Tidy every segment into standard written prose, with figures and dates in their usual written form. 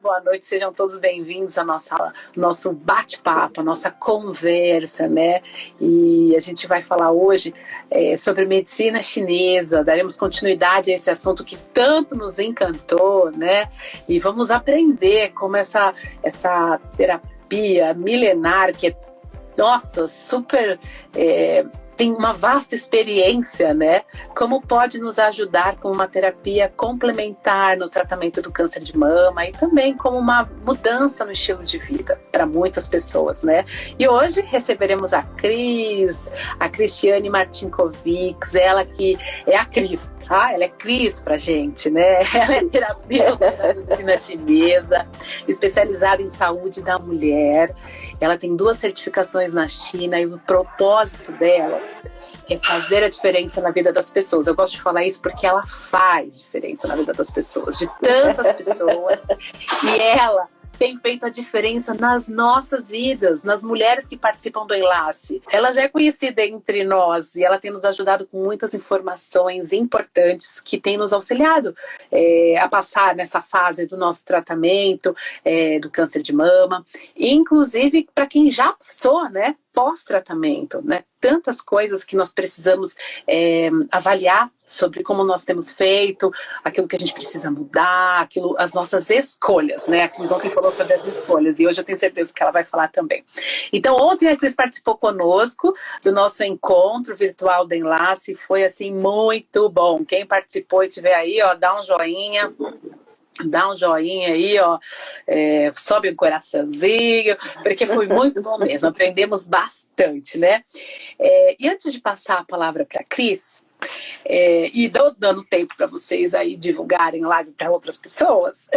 Boa noite, sejam todos bem-vindos ao nosso bate-papo, a nossa conversa, né? E a gente vai falar hoje sobre medicina chinesa, daremos continuidade a esse assunto que tanto nos encantou, né? E vamos aprender como essa terapia milenar, que é, nossa, super... tem uma vasta experiência, né? Como pode nos ajudar com uma terapia complementar no tratamento do câncer de mama e também como uma mudança no estilo de vida para muitas pessoas, né? E hoje receberemos a Cristiane Martinkovics, ela que é a Cris. Ela é Cris pra gente, né? Ela é terapeuta da medicina chinesa, especializada em saúde da mulher. Ela tem 2 certificações na China e o propósito dela é fazer a diferença na vida das pessoas. Eu gosto de falar isso porque ela faz diferença na vida das pessoas, de tantas pessoas. E ela tem feito a diferença nas nossas vidas, nas mulheres que participam do Enlace. Ela já é conhecida entre nós e ela tem nos ajudado com muitas informações importantes que tem nos auxiliado a passar nessa fase do nosso tratamento do câncer de mama, inclusive para quem já passou, né? Pós-tratamento, né? Tantas coisas que nós precisamos avaliar sobre como nós temos feito, aquilo que a gente precisa mudar, as nossas escolhas, né? A Cris ontem falou sobre as escolhas e hoje eu tenho certeza que ela vai falar também. Então ontem a Cris participou conosco do nosso encontro virtual do Enlace, foi assim muito bom. Quem participou e tiver aí, ó, dá um joinha. Dá um joinha aí, ó, sobe um coraçãozinho, porque foi muito bom mesmo, aprendemos bastante, né? E antes de passar a palavra para a Cris, e dando tempo para vocês aí divulgarem live para outras pessoas,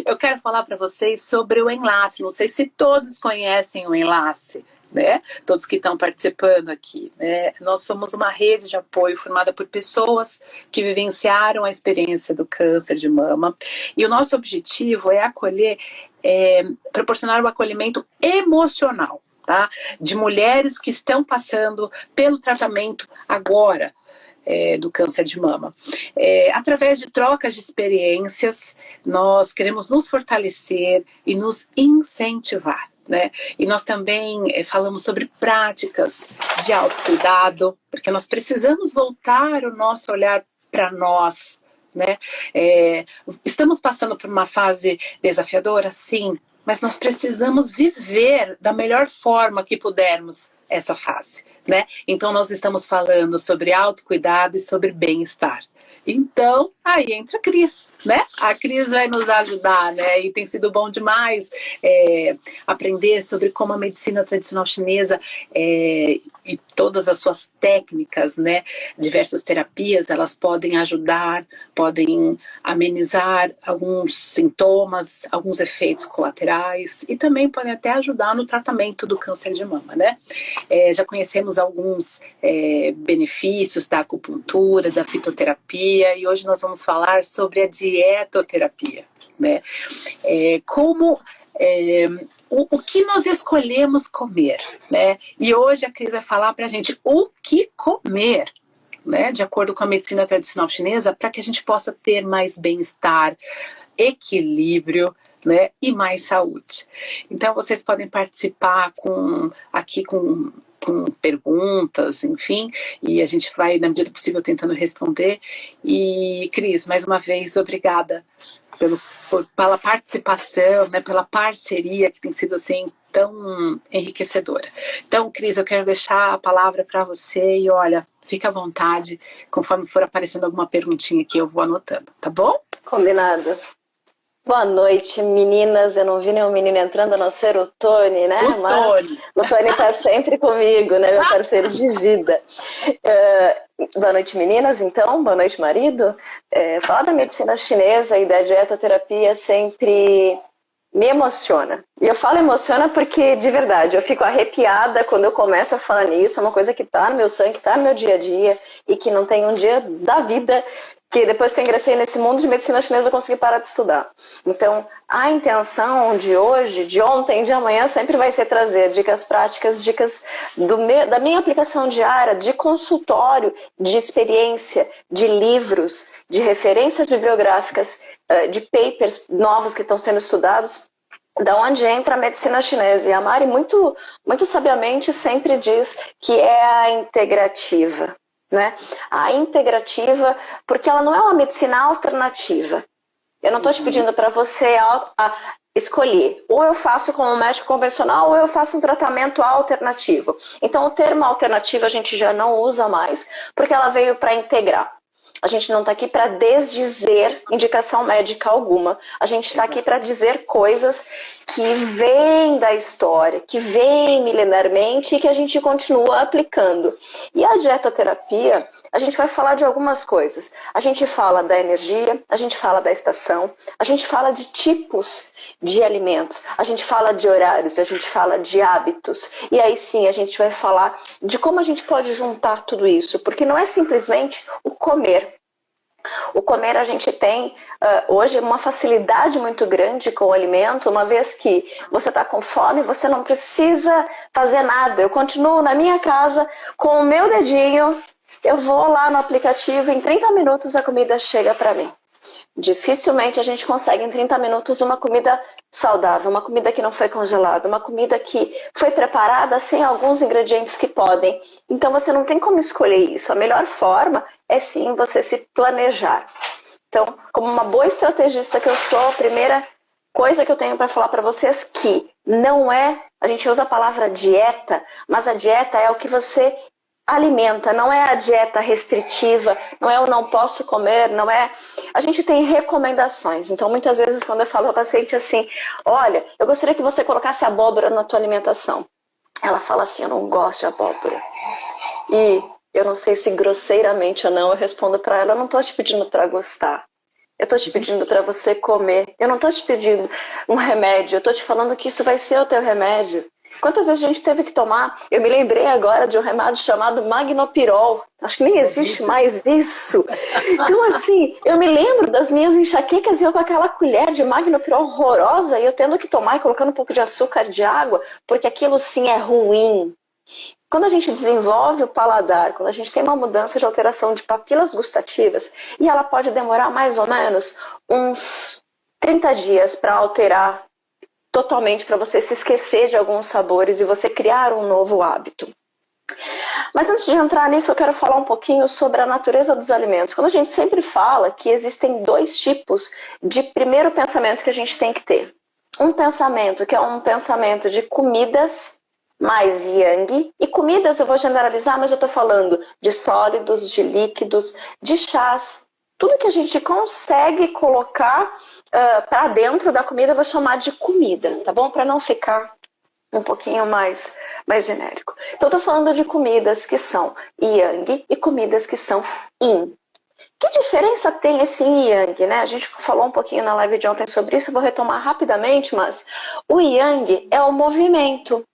eu quero falar para vocês sobre o Enlace. Não sei se todos conhecem o Enlace, né? Todos que estão participando aqui, né? Nós somos uma rede de apoio formada por pessoas que vivenciaram a experiência do câncer de mama e o nosso objetivo é proporcionar um acolhimento emocional, tá? De mulheres que estão passando pelo tratamento agora do câncer de mama. Através de trocas de experiências, nós queremos nos fortalecer e nos incentivar, né? E nós também falamos sobre práticas de autocuidado, porque nós precisamos voltar o nosso olhar para nós, né? Estamos passando por uma fase desafiadora, sim, mas nós precisamos viver da melhor forma que pudermos essa fase, né? Então nós estamos falando sobre autocuidado e sobre bem-estar. Então, aí entra a Cris, né? A Cris vai nos ajudar, né? E tem sido bom demais aprender sobre como a medicina tradicional chinesa e todas as suas técnicas, né? Diversas terapias, elas podem ajudar, podem amenizar alguns sintomas, alguns efeitos colaterais e também podem até ajudar no tratamento do câncer de mama, né? Já conhecemos alguns benefícios da acupuntura, da fitoterapia, e hoje nós vamos falar sobre a dietoterapia, né? O que nós escolhemos comer, né? E hoje a Cris vai falar pra gente o que comer, né? De acordo com a medicina tradicional chinesa, para que a gente possa ter mais bem-estar, equilíbrio, né? E mais saúde. Então vocês podem participar com perguntas, enfim, e a gente vai, na medida do possível, tentando responder. E, Cris, mais uma vez, obrigada pela participação, né, pela parceria que tem sido, assim, tão enriquecedora. Então, Cris, eu quero deixar a palavra para você e, olha, fica à vontade, conforme for aparecendo alguma perguntinha aqui, eu vou anotando, tá bom? Combinado. Boa noite, meninas. Eu não vi nenhum menino entrando, a não ser o Tony, né? O Tony tá sempre comigo, né? Meu parceiro de vida. Boa noite, meninas, então. Boa noite, marido. Falar da medicina chinesa e da dietoterapia sempre me emociona. E eu falo emociona porque, de verdade, eu fico arrepiada quando eu começo a falar nisso. É uma coisa que tá no meu sangue, que tá no meu dia a dia e que não tem um dia da vida que depois que eu ingressei nesse mundo de medicina chinesa eu consegui parar de estudar. Então, a intenção de hoje, de ontem, de amanhã, sempre vai ser trazer dicas práticas, dicas da minha aplicação diária, de consultório, de experiência, de livros, de referências bibliográficas de papers novos que estão sendo estudados, da onde entra a medicina chinesa. E a Mari muito, muito sabiamente sempre diz que é a integrativa, né? A integrativa, porque ela não é uma medicina alternativa. Eu não estou te pedindo para você escolher. Ou eu faço como um médico convencional, ou eu faço um tratamento alternativo. Então o termo alternativo a gente já não usa mais, porque ela veio para integrar. A gente não está aqui para desdizer indicação médica alguma. A gente está aqui para dizer coisas que vêm da história, que vêm milenarmente e que a gente continua aplicando. E a dietoterapia, a gente vai falar de algumas coisas. A gente fala da energia, a gente fala da estação, a gente fala de tipos de alimentos, a gente fala de horários, a gente fala de hábitos. E aí sim a gente vai falar de como a gente pode juntar tudo isso, porque não é simplesmente o comer. O comer a gente tem hoje uma facilidade muito grande com o alimento, uma vez que você está com fome, você não precisa fazer nada. Eu continuo na minha casa com o meu dedinho, eu vou lá no aplicativo, em 30 minutos a comida chega para mim. Dificilmente a gente consegue em 30 minutos uma comida saudável, uma comida que não foi congelada, uma comida que foi preparada sem alguns ingredientes que podem. Então você não tem como escolher isso. A melhor forma é sim você se planejar. Então, como uma boa estrategista que eu sou, a primeira coisa que eu tenho para falar para vocês que não é, a gente usa a palavra dieta, mas a dieta é o que você alimenta, não é a dieta restritiva, não é o não posso comer, não é... A gente tem recomendações. Então, muitas vezes, quando eu falo ao paciente assim, olha, eu gostaria que você colocasse abóbora na tua alimentação. Ela fala assim, eu não gosto de abóbora. E eu não sei se grosseiramente ou não, eu respondo para ela, eu não estou te pedindo para gostar. Eu estou te pedindo para você comer. Eu não estou te pedindo um remédio, eu estou te falando que isso vai ser o teu remédio. Quantas vezes a gente teve que tomar? Eu me lembrei agora de um remédio chamado Magnopirol. Acho que nem existe mais isso. Então, assim, eu me lembro das minhas enxaquecas e eu com aquela colher de Magnopirol horrorosa e eu tendo que tomar e colocando um pouco de açúcar de água, porque aquilo sim é ruim. Quando a gente desenvolve o paladar, quando a gente tem uma mudança de alteração de papilas gustativas, e ela pode demorar mais ou menos uns 30 dias para alterar totalmente, para você se esquecer de alguns sabores e você criar um novo hábito. Mas antes de entrar nisso, eu quero falar um pouquinho sobre a natureza dos alimentos. Quando a gente sempre fala que existem dois tipos de primeiro pensamento que a gente tem que ter. Um pensamento que é um pensamento de comidas mais yang, e comidas eu vou generalizar, mas eu estou falando de sólidos, de líquidos, de chás. Tudo que a gente consegue colocar para dentro da comida, eu vou chamar de comida, tá bom? Para não ficar um pouquinho mais genérico. Então, eu estou falando de comidas que são yang e comidas que são yin. Que diferença tem esse yin e yang, né? A gente falou um pouquinho na live de ontem sobre isso, eu vou retomar rapidamente, mas o yang é o movimento.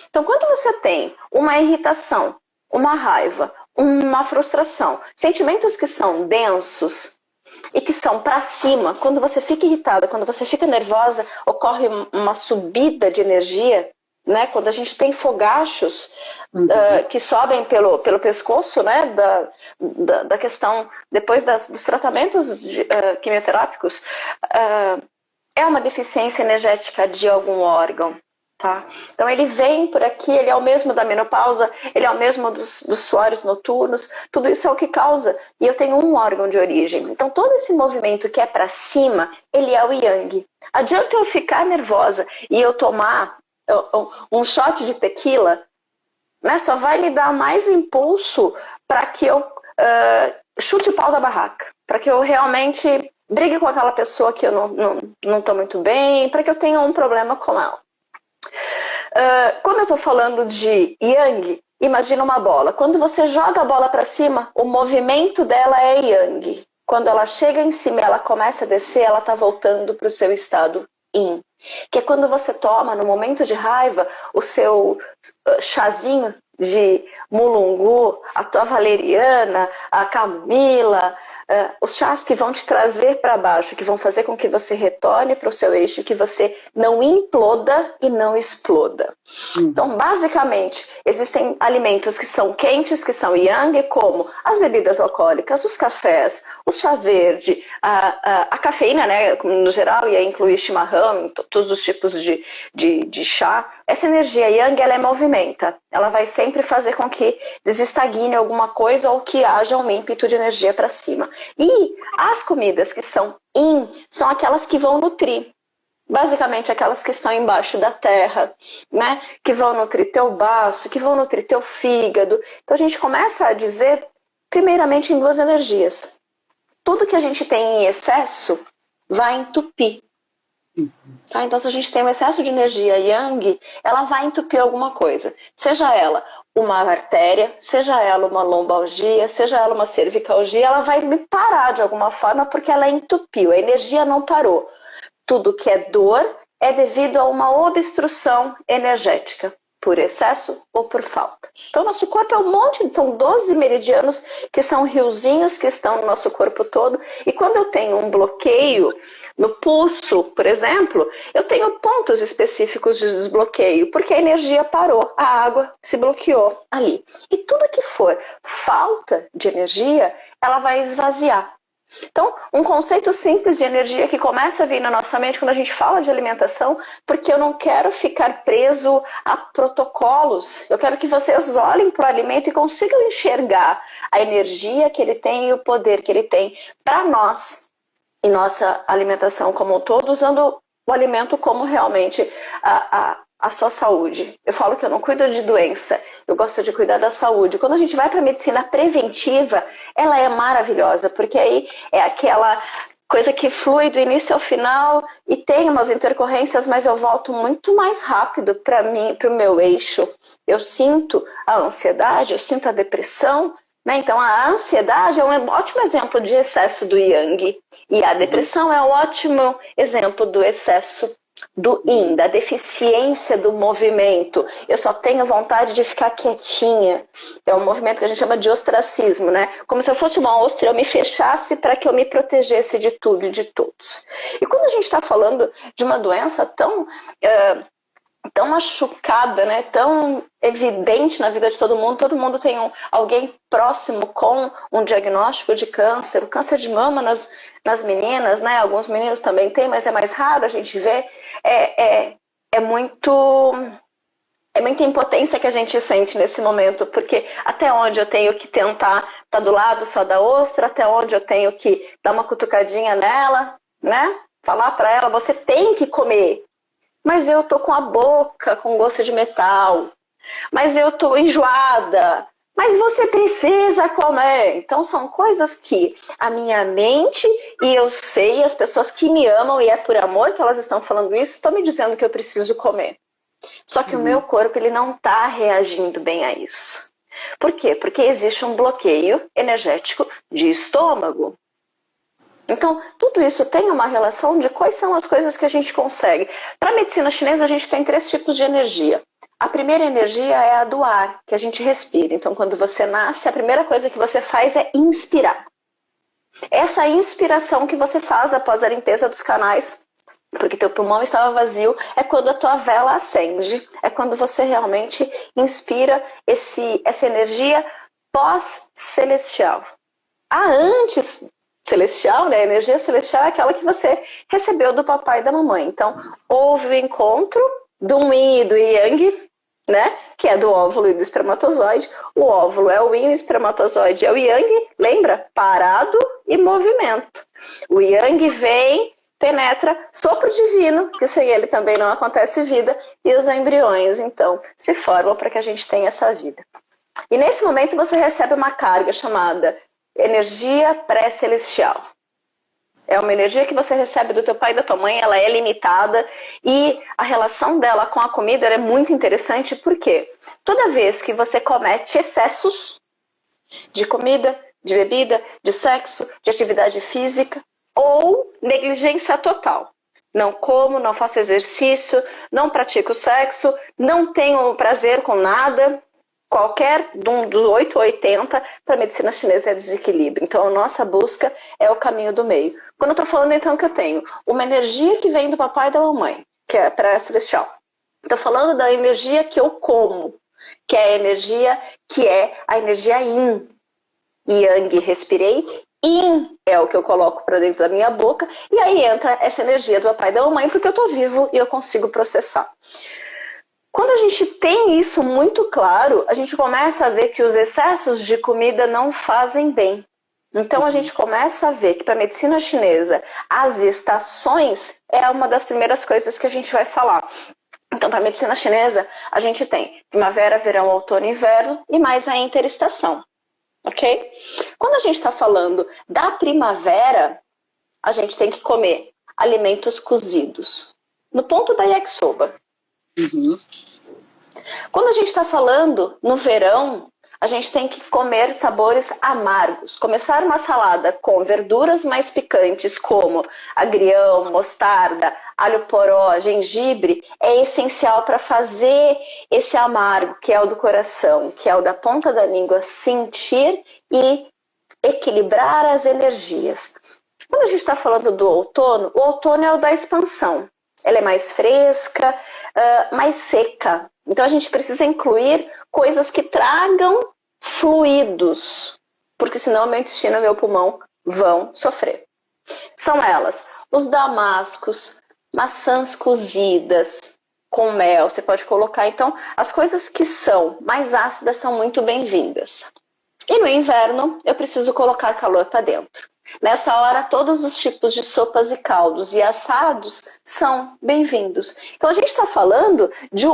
Então, quando você tem uma irritação, uma raiva, uma frustração, sentimentos que são densos e que são para cima, quando você fica irritada, quando você fica nervosa, ocorre uma subida de energia, né? Quando a gente tem fogachos que sobem pelo pescoço, né? Da questão, depois dos tratamentos quimioterápicos, é uma deficiência energética de algum órgão. Tá? Então ele vem por aqui, ele é o mesmo da menopausa, ele é o mesmo dos suores noturnos, tudo isso é o que causa, e eu tenho um órgão de origem. Então todo esse movimento que é para cima, ele é o yang. Adianta eu ficar nervosa e eu tomar um shot de tequila, né? Só vai me dar mais impulso para que eu chute o pau da barraca, para que eu realmente brigue com aquela pessoa que eu não estou muito bem, para que eu tenha um problema com ela. Quando eu estou falando de yang, imagina uma bola. Quando você joga a bola para cima, o movimento dela é yang. Quando ela chega em cima e ela começa a descer, ela está voltando para o seu estado yin. Que é quando você toma, no momento de raiva, o seu chazinho de mulungu, a tua valeriana, a camomila, os chás que vão te trazer para baixo, que vão fazer com que você retorne para o seu eixo, que você não imploda e não exploda. Então, basicamente, existem alimentos que são quentes, que são yang, como as bebidas alcoólicas, os cafés, o chá verde, a cafeína, né, no geral, e aí incluir chimarrão, todos os tipos de chá. Essa energia yang, ela é movimenta. Ela vai sempre fazer com que desestagne alguma coisa ou que haja um ímpeto de energia para cima. E as comidas que são yin são aquelas que vão nutrir. Basicamente aquelas que estão embaixo da terra, né? Que vão nutrir teu baço, que vão nutrir teu fígado. Então a gente começa a dizer, primeiramente, em duas energias. Tudo que a gente tem em excesso vai entupir. Tá? Então se a gente tem um excesso de energia yang, ela vai entupir alguma coisa. Seja ela uma artéria, seja ela uma lombalgia, seja ela uma cervicalgia, ela vai me parar de alguma forma porque ela entupiu, a energia não parou. Tudo que é dor é devido a uma obstrução energética, por excesso ou por falta. Então nosso corpo é um monte, são 12 meridianos que são riozinhos que estão no nosso corpo todo, e quando eu tenho um bloqueio no pulso, por exemplo, eu tenho pontos específicos de desbloqueio, porque a energia parou, a água se bloqueou ali. E tudo que for falta de energia, ela vai esvaziar. Então, um conceito simples de energia que começa a vir na nossa mente quando a gente fala de alimentação, porque eu não quero ficar preso a protocolos. Eu quero que vocês olhem para o alimento e consigam enxergar a energia que ele tem e o poder que ele tem para nós e nossa alimentação como um todo, usando o alimento como realmente a sua saúde. Eu falo que eu não cuido de doença, eu gosto de cuidar da saúde. Quando a gente vai para a medicina preventiva, ela é maravilhosa, porque aí é aquela coisa que flui do início ao final e tem umas intercorrências, mas eu volto muito mais rápido para mim, para o meu eixo. Eu sinto a ansiedade, eu sinto a depressão, né? Então a ansiedade é um ótimo exemplo de excesso do yang e a depressão é um ótimo exemplo do excesso do yin, da deficiência do movimento. Eu só tenho vontade de ficar quietinha. É um movimento que a gente chama de ostracismo, né? Como se eu fosse uma ostra, eu me fechasse para que eu me protegesse de tudo e de todos. E quando a gente está falando de uma doença tão machucada, né? Tão evidente na vida de todo mundo tem alguém próximo com um diagnóstico de câncer. O câncer de mama nas meninas, né? Alguns meninos também têm, mas é mais raro a gente ver. É muita impotência que a gente sente nesse momento, porque até onde eu tenho que tentar estar do lado só da ostra, até onde eu tenho que dar uma cutucadinha nela, né? Falar para ela, você tem que comer. Mas eu tô com a boca com gosto de metal. Mas eu tô enjoada. Mas você precisa comer. Então são coisas que a minha mente, e eu sei, as pessoas que me amam, e é por amor que elas estão falando isso, estão me dizendo que eu preciso comer. Só que o meu corpo, ele não está reagindo bem a isso. Por quê? Porque existe um bloqueio energético de estômago. Então, tudo isso tem uma relação de quais são as coisas que a gente consegue. Para a medicina chinesa, a gente tem 3 tipos de energia. A primeira energia é a do ar, que a gente respira. Então, quando você nasce, a primeira coisa que você faz é inspirar. Essa inspiração que você faz após a limpeza dos canais, porque teu pulmão estava vazio, é quando a tua vela acende. É quando você realmente inspira essa energia pós-celestial. A antes celestial, né? A energia celestial é aquela que você recebeu do papai e da mamãe. Então, houve o encontro do yin e do yang, né? Que é do óvulo e do espermatozoide. O óvulo é o yin, o espermatozoide é o yang. Lembra? Parado e movimento. O yang vem, penetra, sopro divino, que sem ele também não acontece vida, e os embriões, então, se formam para que a gente tenha essa vida. E nesse momento você recebe uma carga chamada energia pré-celestial. É uma energia que você recebe do teu pai e da tua mãe, ela é limitada, e a relação dela com a comida é muito interessante, porque toda vez que você comete excessos de comida, de bebida, de sexo, de atividade física, ou negligência total. Não como, não faço exercício, não pratico sexo, não tenho prazer com nada, Qualquer dos 8 ou 80 para a medicina chinesa é desequilíbrio. Então, a nossa busca é o caminho do meio. Quando eu estou falando, então, que eu tenho uma energia que vem do papai e da mamãe, que é pré-celestial. Estou falando da energia que eu como, que é a energia Yin. Yang, respirei. Yin é o que eu coloco para dentro da minha boca. E aí entra essa energia do papai e da mamãe, porque eu estou vivo e eu consigo processar. Quando a gente tem isso muito claro, a gente começa a ver que os excessos de comida não fazem bem. Então a gente começa a ver que para a medicina chinesa, as estações é uma das primeiras coisas que a gente vai falar. Então para a medicina chinesa, a gente tem primavera, verão, outono e inverno e mais a interestação. Ok? Quando a gente está falando da primavera, a gente tem que comer alimentos cozidos. No ponto da yakisoba. Uhum. Quando a gente está falando no verão, a gente tem que comer sabores amargos. Começar uma salada com verduras mais picantes, como agrião, mostarda, alho poró, gengibre, é essencial para fazer esse amargo, que é o do coração, que é o da ponta da língua, sentir e equilibrar as energias. Quando a gente está falando do outono, o outono é o da expansão. Ela é mais fresca, mais seca. Então a gente precisa incluir coisas que tragam fluidos, porque senão meu intestino e meu pulmão vão sofrer. São elas, os damascos, maçãs cozidas com mel. Você pode colocar, então, as coisas que são mais ácidas são muito bem-vindas. E no inverno, eu preciso colocar calor para dentro. Nessa hora, todos os tipos de sopas e caldos e assados são bem-vindos. Então, a gente está falando de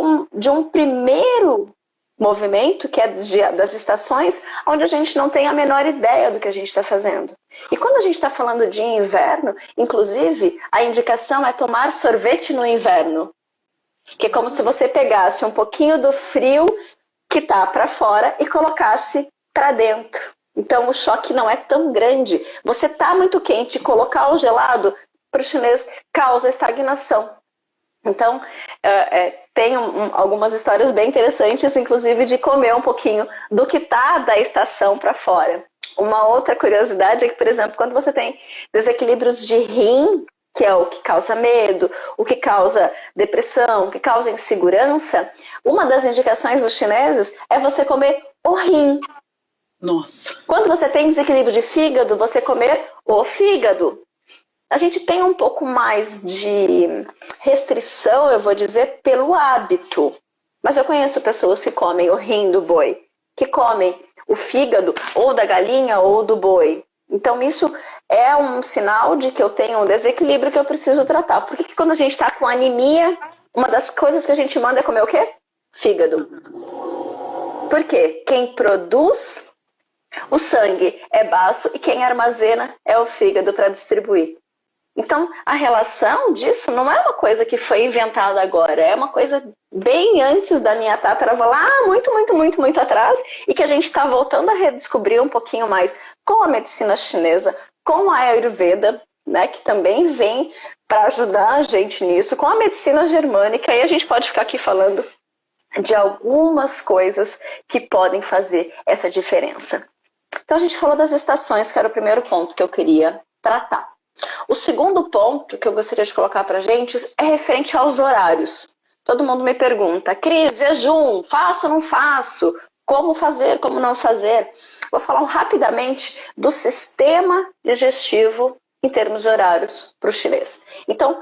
um primeiro movimento, que é das estações, onde a gente não tem a menor ideia do que a gente está fazendo. E quando a gente está falando de inverno, inclusive, a indicação é tomar sorvete no inverno. Que é como se você pegasse um pouquinho do frio que está para fora e colocasse para dentro. Então o choque não é tão grande. Você está muito quente, colocar o gelado para o chinês causa estagnação. Então tem algumas histórias bem interessantes, inclusive de comer um pouquinho do que está da estação para fora. Uma outra curiosidade é que, por exemplo, quando você tem desequilíbrios de rim, que é o que causa medo, o que causa depressão, o que causa insegurança, uma das indicações dos chineses é você comer o rim. Nossa. Quando você tem desequilíbrio de fígado, você comer o fígado. A gente tem um pouco mais de restrição, eu vou dizer, pelo hábito. Mas eu conheço pessoas que comem o rim do boi, que comem o fígado ou da galinha ou do boi. Então isso é um sinal de que eu tenho um desequilíbrio que eu preciso tratar. Por que quando a gente está com anemia, uma das coisas que a gente manda é comer o quê? Fígado. Por quê? Quem produz o sangue é baço e quem armazena é o fígado para distribuir. Então, a relação disso não é uma coisa que foi inventada agora, é uma coisa bem antes da minha tataravó, lá muito atrás, e que a gente está voltando a redescobrir um pouquinho mais com a medicina chinesa, com a Ayurveda, né, que também vem para ajudar a gente nisso, com a medicina germânica, e a gente pode ficar aqui falando de algumas coisas que podem fazer essa diferença. Então a gente falou das estações, que era o primeiro ponto que eu queria tratar. O segundo ponto que eu gostaria de colocar para a gente é referente aos horários. Todo mundo me pergunta, Cris, jejum, faço ou não faço? Como fazer, como não fazer? Vou falar rapidamente do sistema digestivo em termos de horários para o chinês. Então,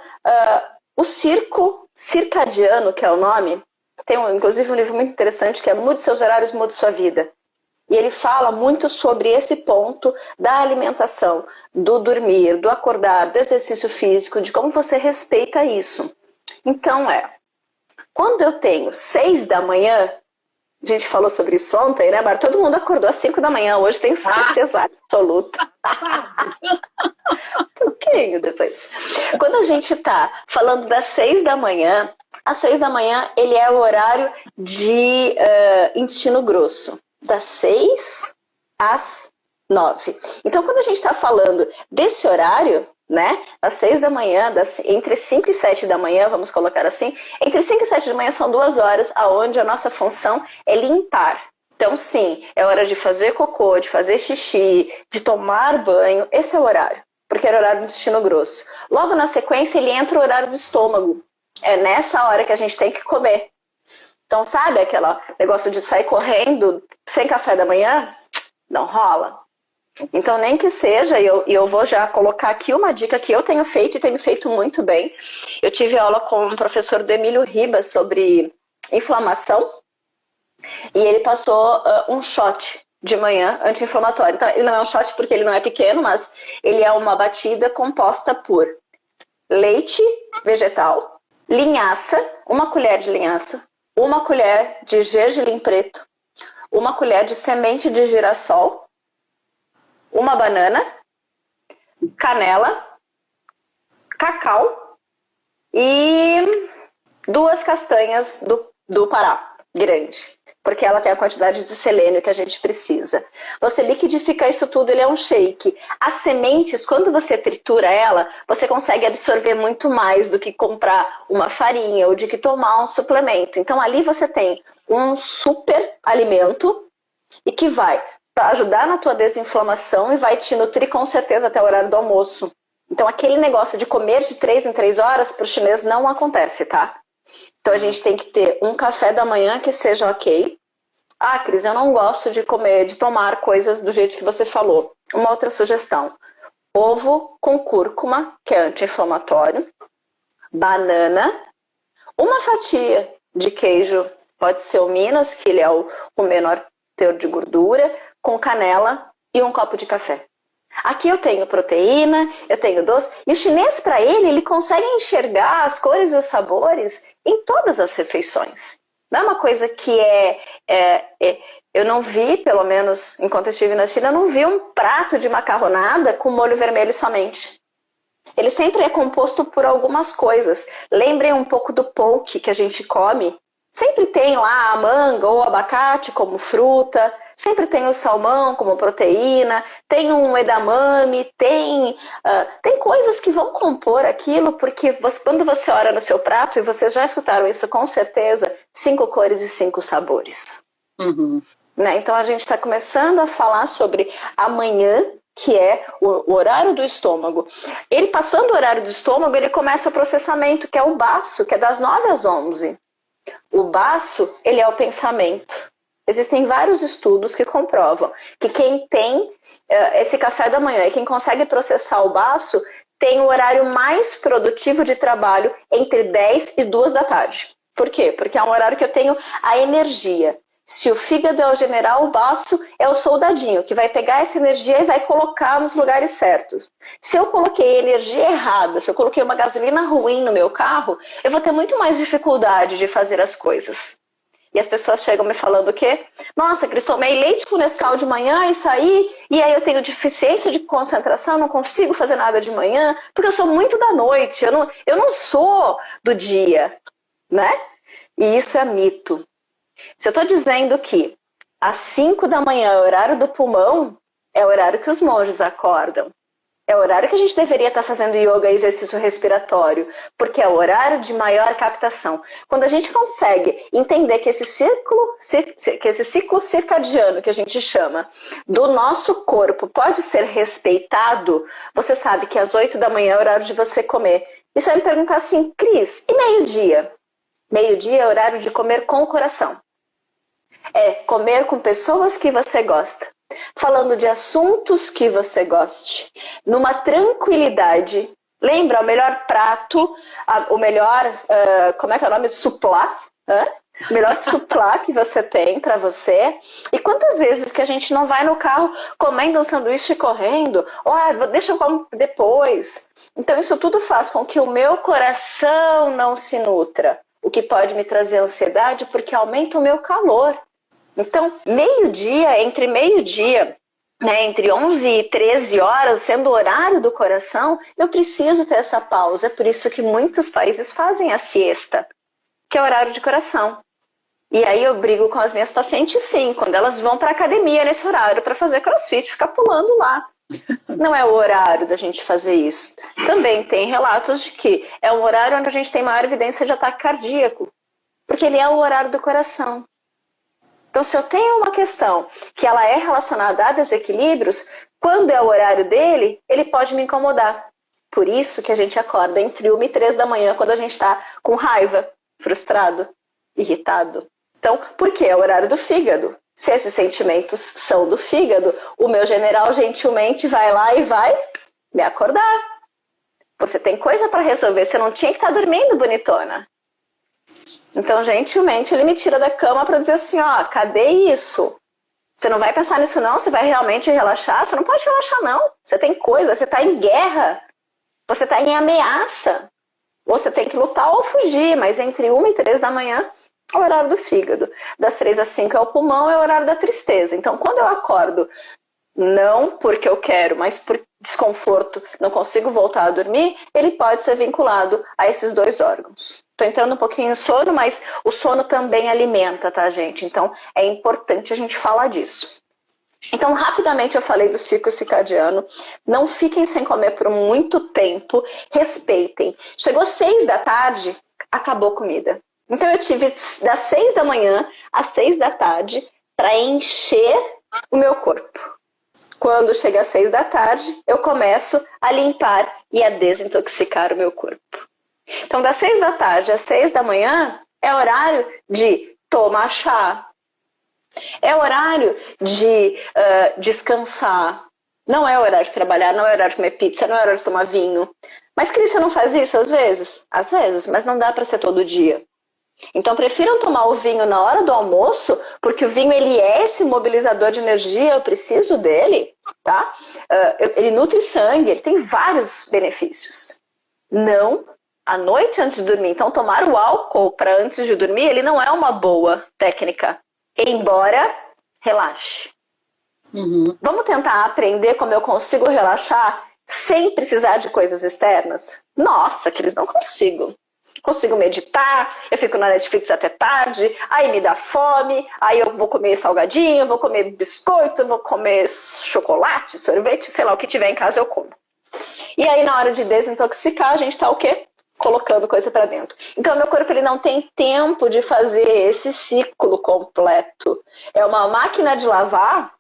o ciclo circadiano, que é o nome, tem inclusive um livro muito interessante que é Mude Seus Horários, Mude Sua Vida. E ele fala muito sobre esse ponto da alimentação, do dormir, do acordar, do exercício físico, de como você respeita isso. Então quando eu tenho 6 da manhã, a gente falou sobre isso ontem, né, Mar? Todo mundo acordou às 5 da manhã, hoje tenho certeza absoluta. Um pouquinho depois. Quando a gente está falando das 6 da manhã, às 6 da manhã ele é o horário de intestino grosso. Das 6 às 9. Então, quando a gente está falando desse horário, né, das 6 da manhã, entre 5 e 7 da manhã, vamos colocar assim, entre 5 e 7 da manhã são 2 horas onde a nossa função é limpar. Então, sim, é hora de fazer cocô, de fazer xixi, de tomar banho. Esse é o horário, porque era o horário do intestino grosso. Logo na sequência, ele entra o horário do estômago. É nessa hora que a gente tem que comer. Então, sabe aquele negócio de sair correndo sem café da manhã? Não rola. Então, nem que seja, e eu vou já colocar aqui uma dica que eu tenho feito e tenho feito muito bem. Eu tive aula com o professor Emílio Ribas sobre inflamação e ele passou um shot de manhã anti-inflamatório. Então, ele não é um shot porque ele não é pequeno, mas ele é uma batida composta por leite vegetal, linhaça, uma colher de linhaça, uma colher de gergelim preto, uma colher de semente de girassol, uma banana, canela, cacau e 2 castanhas do Pará, grande, porque ela tem a quantidade de selênio que a gente precisa. Você liquidifica isso tudo, ele é um shake. As sementes, quando você tritura ela, você consegue absorver muito mais do que comprar uma farinha ou de que tomar um suplemento. Então ali você tem um super alimento e que vai ajudar na tua desinflamação e vai te nutrir com certeza até o horário do almoço. Então aquele negócio de comer de 3 em 3 horas para o chinês não acontece, tá? Então a gente tem que ter um café da manhã que seja ok. Ah, Cris, eu não gosto de comer, de tomar coisas do jeito que você falou. Uma outra sugestão: ovo com cúrcuma, que é anti-inflamatório, banana, uma fatia de queijo, pode ser o Minas, que ele é o menor teor de gordura, com canela e um copo de café. Aqui eu tenho proteína, eu tenho doce, e o chinês, para ele consegue enxergar as cores e os sabores em todas as refeições. Não é uma coisa que eu não vi, pelo menos enquanto eu estive na China, eu não vi um prato de macarronada com molho vermelho somente. Ele sempre é composto por algumas coisas. Lembrem um pouco do poke que a gente come. Sempre tem lá a manga ou o abacate como fruta, sempre tem o salmão como proteína, tem um edamame, tem coisas que vão compor aquilo, porque quando você olha no seu prato, e vocês já escutaram isso com certeza, 5 cores e 5 sabores. Uhum. Né? Então a gente está começando a falar sobre amanhã, que é o horário do estômago. Ele passando o horário do estômago, ele começa o processamento, que é o baço, que é das 9 às 11. O baço, ele é o pensamento. Existem vários estudos que comprovam que quem tem esse café da manhã e quem consegue processar o baço tem o horário mais produtivo de trabalho entre 10 e 2 da tarde. Por quê? Porque é um horário que eu tenho a energia. Se o fígado é o general, o baço é o soldadinho, que vai pegar essa energia e vai colocar nos lugares certos. Se eu coloquei energia errada, se eu coloquei uma gasolina ruim no meu carro, eu vou ter muito mais dificuldade de fazer as coisas. E as pessoas chegam me falando o quê? Nossa, Cris, tomei leite com Nescau de manhã e saí, e aí eu tenho deficiência de concentração, não consigo fazer nada de manhã, porque eu sou muito da noite, eu não sou do dia, né? E isso é mito. Se eu estou dizendo que às 5 da manhã é o horário do pulmão, é o horário que os monges acordam. É o horário que a gente deveria estar fazendo yoga e exercício respiratório, porque é o horário de maior captação. Quando a gente consegue entender que esse ciclo circadiano, que a gente chama, do nosso corpo pode ser respeitado, você sabe que às 8 da manhã é o horário de você comer. E você vai me perguntar assim, Cris, e meio-dia? Meio-dia é o horário de comer com o coração. É comer com pessoas que você gosta, falando de assuntos que você goste, numa tranquilidade. Lembra, o melhor prato, o melhor, como é que é o nome? Suplá? O melhor suplá que você tem para você. E quantas vezes que a gente não vai no carro comendo um sanduíche e correndo, ou deixa eu comer depois. Então isso tudo faz com que o meu coração não se nutra, o que pode me trazer ansiedade porque aumenta o meu calor. Então, meio-dia, entre 11 e 13 horas, sendo o horário do coração, eu preciso ter essa pausa. É por isso que muitos países fazem a siesta, que é o horário de coração. E aí eu brigo com as minhas pacientes, sim, quando elas vão para a academia nesse horário para fazer crossfit, ficar pulando lá. Não é o horário da gente fazer isso. Também tem relatos de que é um horário onde a gente tem maior evidência de ataque cardíaco, porque ele é o horário do coração. Então, se eu tenho uma questão que ela é relacionada a desequilíbrios, quando é o horário dele, ele pode me incomodar. Por isso que a gente acorda entre 1 e 3 da manhã, quando a gente está com raiva, frustrado, irritado. Então, por que é o horário do fígado? Se esses sentimentos são do fígado, o meu general gentilmente vai lá e vai me acordar. Você tem coisa para resolver, você não tinha que estar dormindo, bonitona. Então, gentilmente, ele me tira da cama para dizer assim, ó, cadê isso? Você não vai pensar nisso não? Você vai realmente relaxar? Você não pode relaxar não. Você tem coisa, você está em guerra. Você está em ameaça. Você tem que lutar ou fugir, mas entre 1 e 3 da manhã é o horário do fígado. Das 3 às 5 é o pulmão, é o horário da tristeza. Então, quando eu acordo, não porque eu quero, mas por desconforto, não consigo voltar a dormir, ele pode ser vinculado a esses 2 órgãos. Estou entrando um pouquinho em sono, mas o sono também alimenta, tá, gente? Então, é importante a gente falar disso. Então, rapidamente eu falei do ciclo circadiano. Não fiquem sem comer por muito tempo. Respeitem. Chegou 6 da tarde, acabou a comida. Então, eu tive das 6 da manhã às 6 da tarde para encher o meu corpo. Quando chega às 6 da tarde, eu começo a limpar e a desintoxicar o meu corpo. Então, das 6 da tarde às 6 da manhã é horário de tomar chá. É horário de descansar. Não é horário de trabalhar, não é horário de comer pizza, não é horário de tomar vinho. Mas, Cris, você não faz isso às vezes? Às vezes, mas não dá para ser todo dia. Então, prefiram tomar o vinho na hora do almoço, porque o vinho ele é esse mobilizador de energia, eu preciso dele, tá? Ele nutre sangue, ele tem vários benefícios. Não à noite antes de dormir. Então, tomar o álcool para antes de dormir, ele não é uma boa técnica. Embora relaxe. Vamos tentar aprender como eu consigo relaxar sem precisar de coisas externas? Nossa, que eles não consigo. Consigo meditar, eu fico na Netflix até tarde, aí me dá fome, aí eu vou comer salgadinho, vou comer biscoito, vou comer chocolate, sorvete, sei lá, o que tiver em casa eu como. E aí na hora de desintoxicar, a gente tá o quê? Colocando coisa para dentro. Então, meu corpo ele não tem tempo de fazer esse ciclo completo. É uma máquina de lavar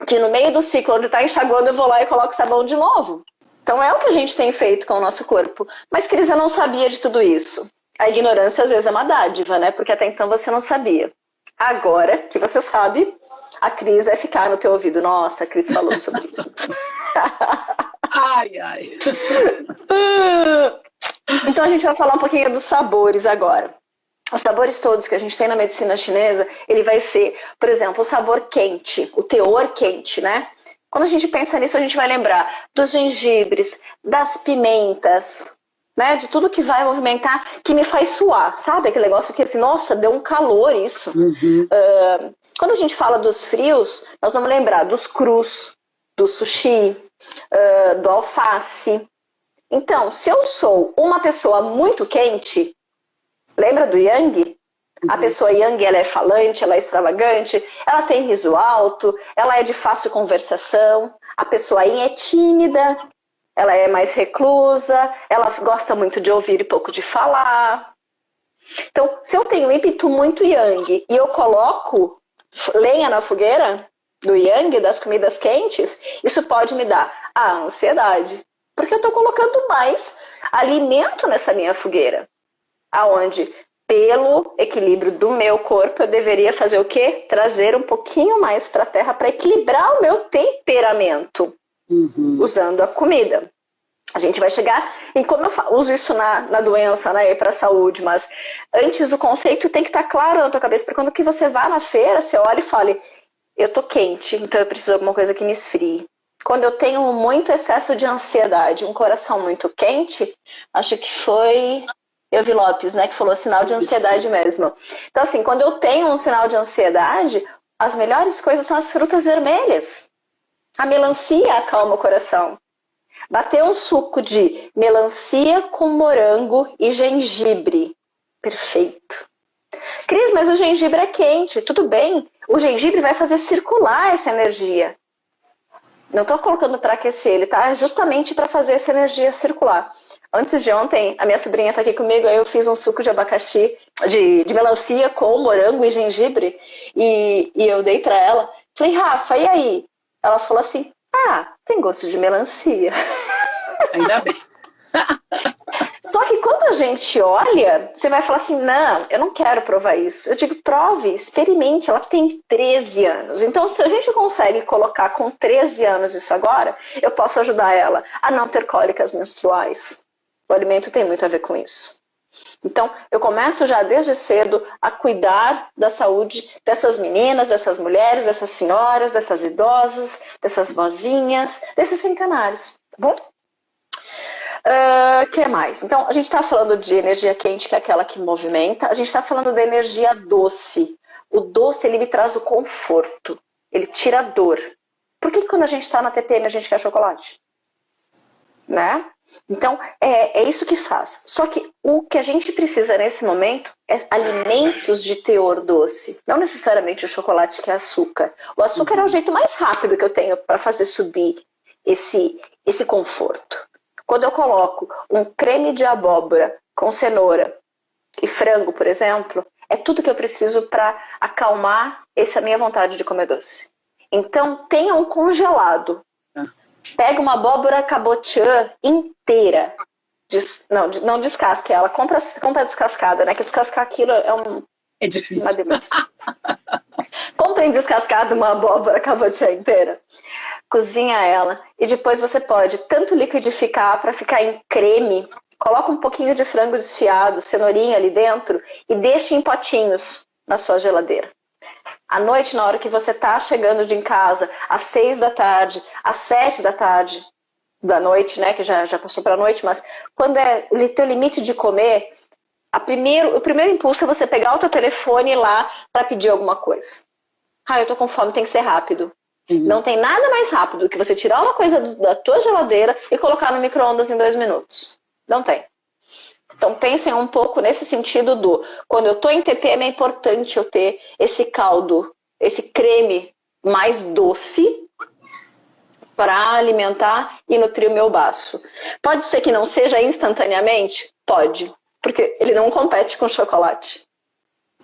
que no meio do ciclo, onde está enxaguando, eu vou lá e coloco sabão de novo. Então, é o que a gente tem feito com o nosso corpo. Mas, Cris, eu não sabia de tudo isso. A ignorância, às vezes, é uma dádiva, né? Porque até então você não sabia. Agora que você sabe, a Cris vai ficar no teu ouvido. Nossa, a Cris falou sobre isso. Ai, ai. Então a gente vai falar um pouquinho dos sabores agora. Os sabores todos que a gente tem na medicina chinesa, ele vai ser, por exemplo, o sabor quente, o teor quente, né? Quando a gente pensa nisso, a gente vai lembrar dos gengibres, das pimentas, né? De tudo que vai movimentar, que me faz suar, sabe? Aquele negócio que assim, nossa, deu um calor isso. Quando a gente fala dos frios, nós vamos lembrar dos crus, do sushi, do alface. Então, se eu sou uma pessoa muito quente, lembra do Yang? A pessoa Yang, ela é falante, ela é extravagante, ela tem riso alto, ela é de fácil conversação. A pessoa Yin é tímida, ela é mais reclusa, ela gosta muito de ouvir e pouco de falar. Então, se eu tenho ímpeto muito Yang e eu coloco lenha na fogueira do Yang, das comidas quentes, isso pode me dar a ansiedade. Porque eu estou colocando mais alimento nessa minha fogueira. Aonde, pelo equilíbrio do meu corpo, eu deveria fazer o quê? Trazer um pouquinho mais para a terra para equilibrar o meu temperamento. Usando a comida. A gente vai chegar em como eu uso isso na doença, né, para a saúde, mas antes o conceito tem que estar claro na tua cabeça, para quando que você vá na feira, você olha e fale, eu tô quente, então eu preciso de alguma coisa que me esfrie. Quando eu tenho muito excesso de ansiedade, um coração muito quente, acho que foi Elvi Lopes, né, que falou sinal de ansiedade mesmo. Então, assim, quando eu tenho um sinal de ansiedade, as melhores coisas são as frutas vermelhas. A melancia acalma o coração. Bater um suco de melancia com morango e gengibre. Perfeito. Cris, mas o gengibre é quente. Tudo bem. O gengibre vai fazer circular essa energia. Não estou colocando para aquecer, ele tá justamente para fazer essa energia circular. Antes de ontem, a minha sobrinha está aqui comigo, aí eu fiz um suco de abacaxi de melancia com morango e gengibre. E eu dei pra ela. Falei, Rafa, e aí? Ela falou assim, tem gosto de melancia. Ainda bem. Só que quando a gente olha, você vai falar assim, não, eu não quero provar isso. Eu digo, prove, experimente, ela tem 13 anos. Então, se a gente consegue colocar com 13 anos isso agora, eu posso ajudar ela a não ter cólicas menstruais. O alimento tem muito a ver com isso. Então, eu começo já desde cedo a cuidar da saúde dessas meninas, dessas mulheres, dessas senhoras, dessas idosas, dessas vozinhas, desses centenários, tá bom? Que mais? Então, a gente está falando de energia quente, que é aquela que movimenta. A gente está falando da energia doce. O doce, ele me traz o conforto. Ele tira a dor. Por que quando a gente está na TPM a gente quer chocolate? Né? Então, é isso que faz. Só que o que a gente precisa nesse momento é alimentos de teor doce. Não necessariamente o chocolate, que é açúcar. O açúcar é o jeito mais rápido que eu tenho para fazer subir esse conforto. Quando eu coloco um creme de abóbora com cenoura e frango, por exemplo, é tudo que eu preciso para acalmar essa minha vontade de comer doce. Então, tenha um congelado. Pega uma abóbora cabotiã inteira. Não descasque ela. Compra descascada, né? Que descascar aquilo é difícil. Uma delícia. Comprem descascado uma abóbora cabotiã inteira. Cozinha ela. E depois você pode tanto liquidificar para ficar em creme. Coloca um pouquinho de frango desfiado, cenourinha ali dentro e deixa em potinhos na sua geladeira. À noite, na hora que você está chegando em casa, às 6 da tarde, às 7 da tarde, da noite, né, que já passou para a noite, mas quando é o teu limite de comer, o primeiro impulso é você pegar o teu telefone e ir lá para pedir alguma coisa. Eu tô com fome, tem que ser rápido. Não tem nada mais rápido do que você tirar uma coisa da tua geladeira e colocar no micro-ondas em 2 minutos. Não tem. Então pensem um pouco nesse sentido quando eu estou em TPM é importante eu ter esse caldo, esse creme mais doce para alimentar e nutrir o meu baço. Pode ser que não seja instantaneamente? Pode, porque ele não compete com o chocolate.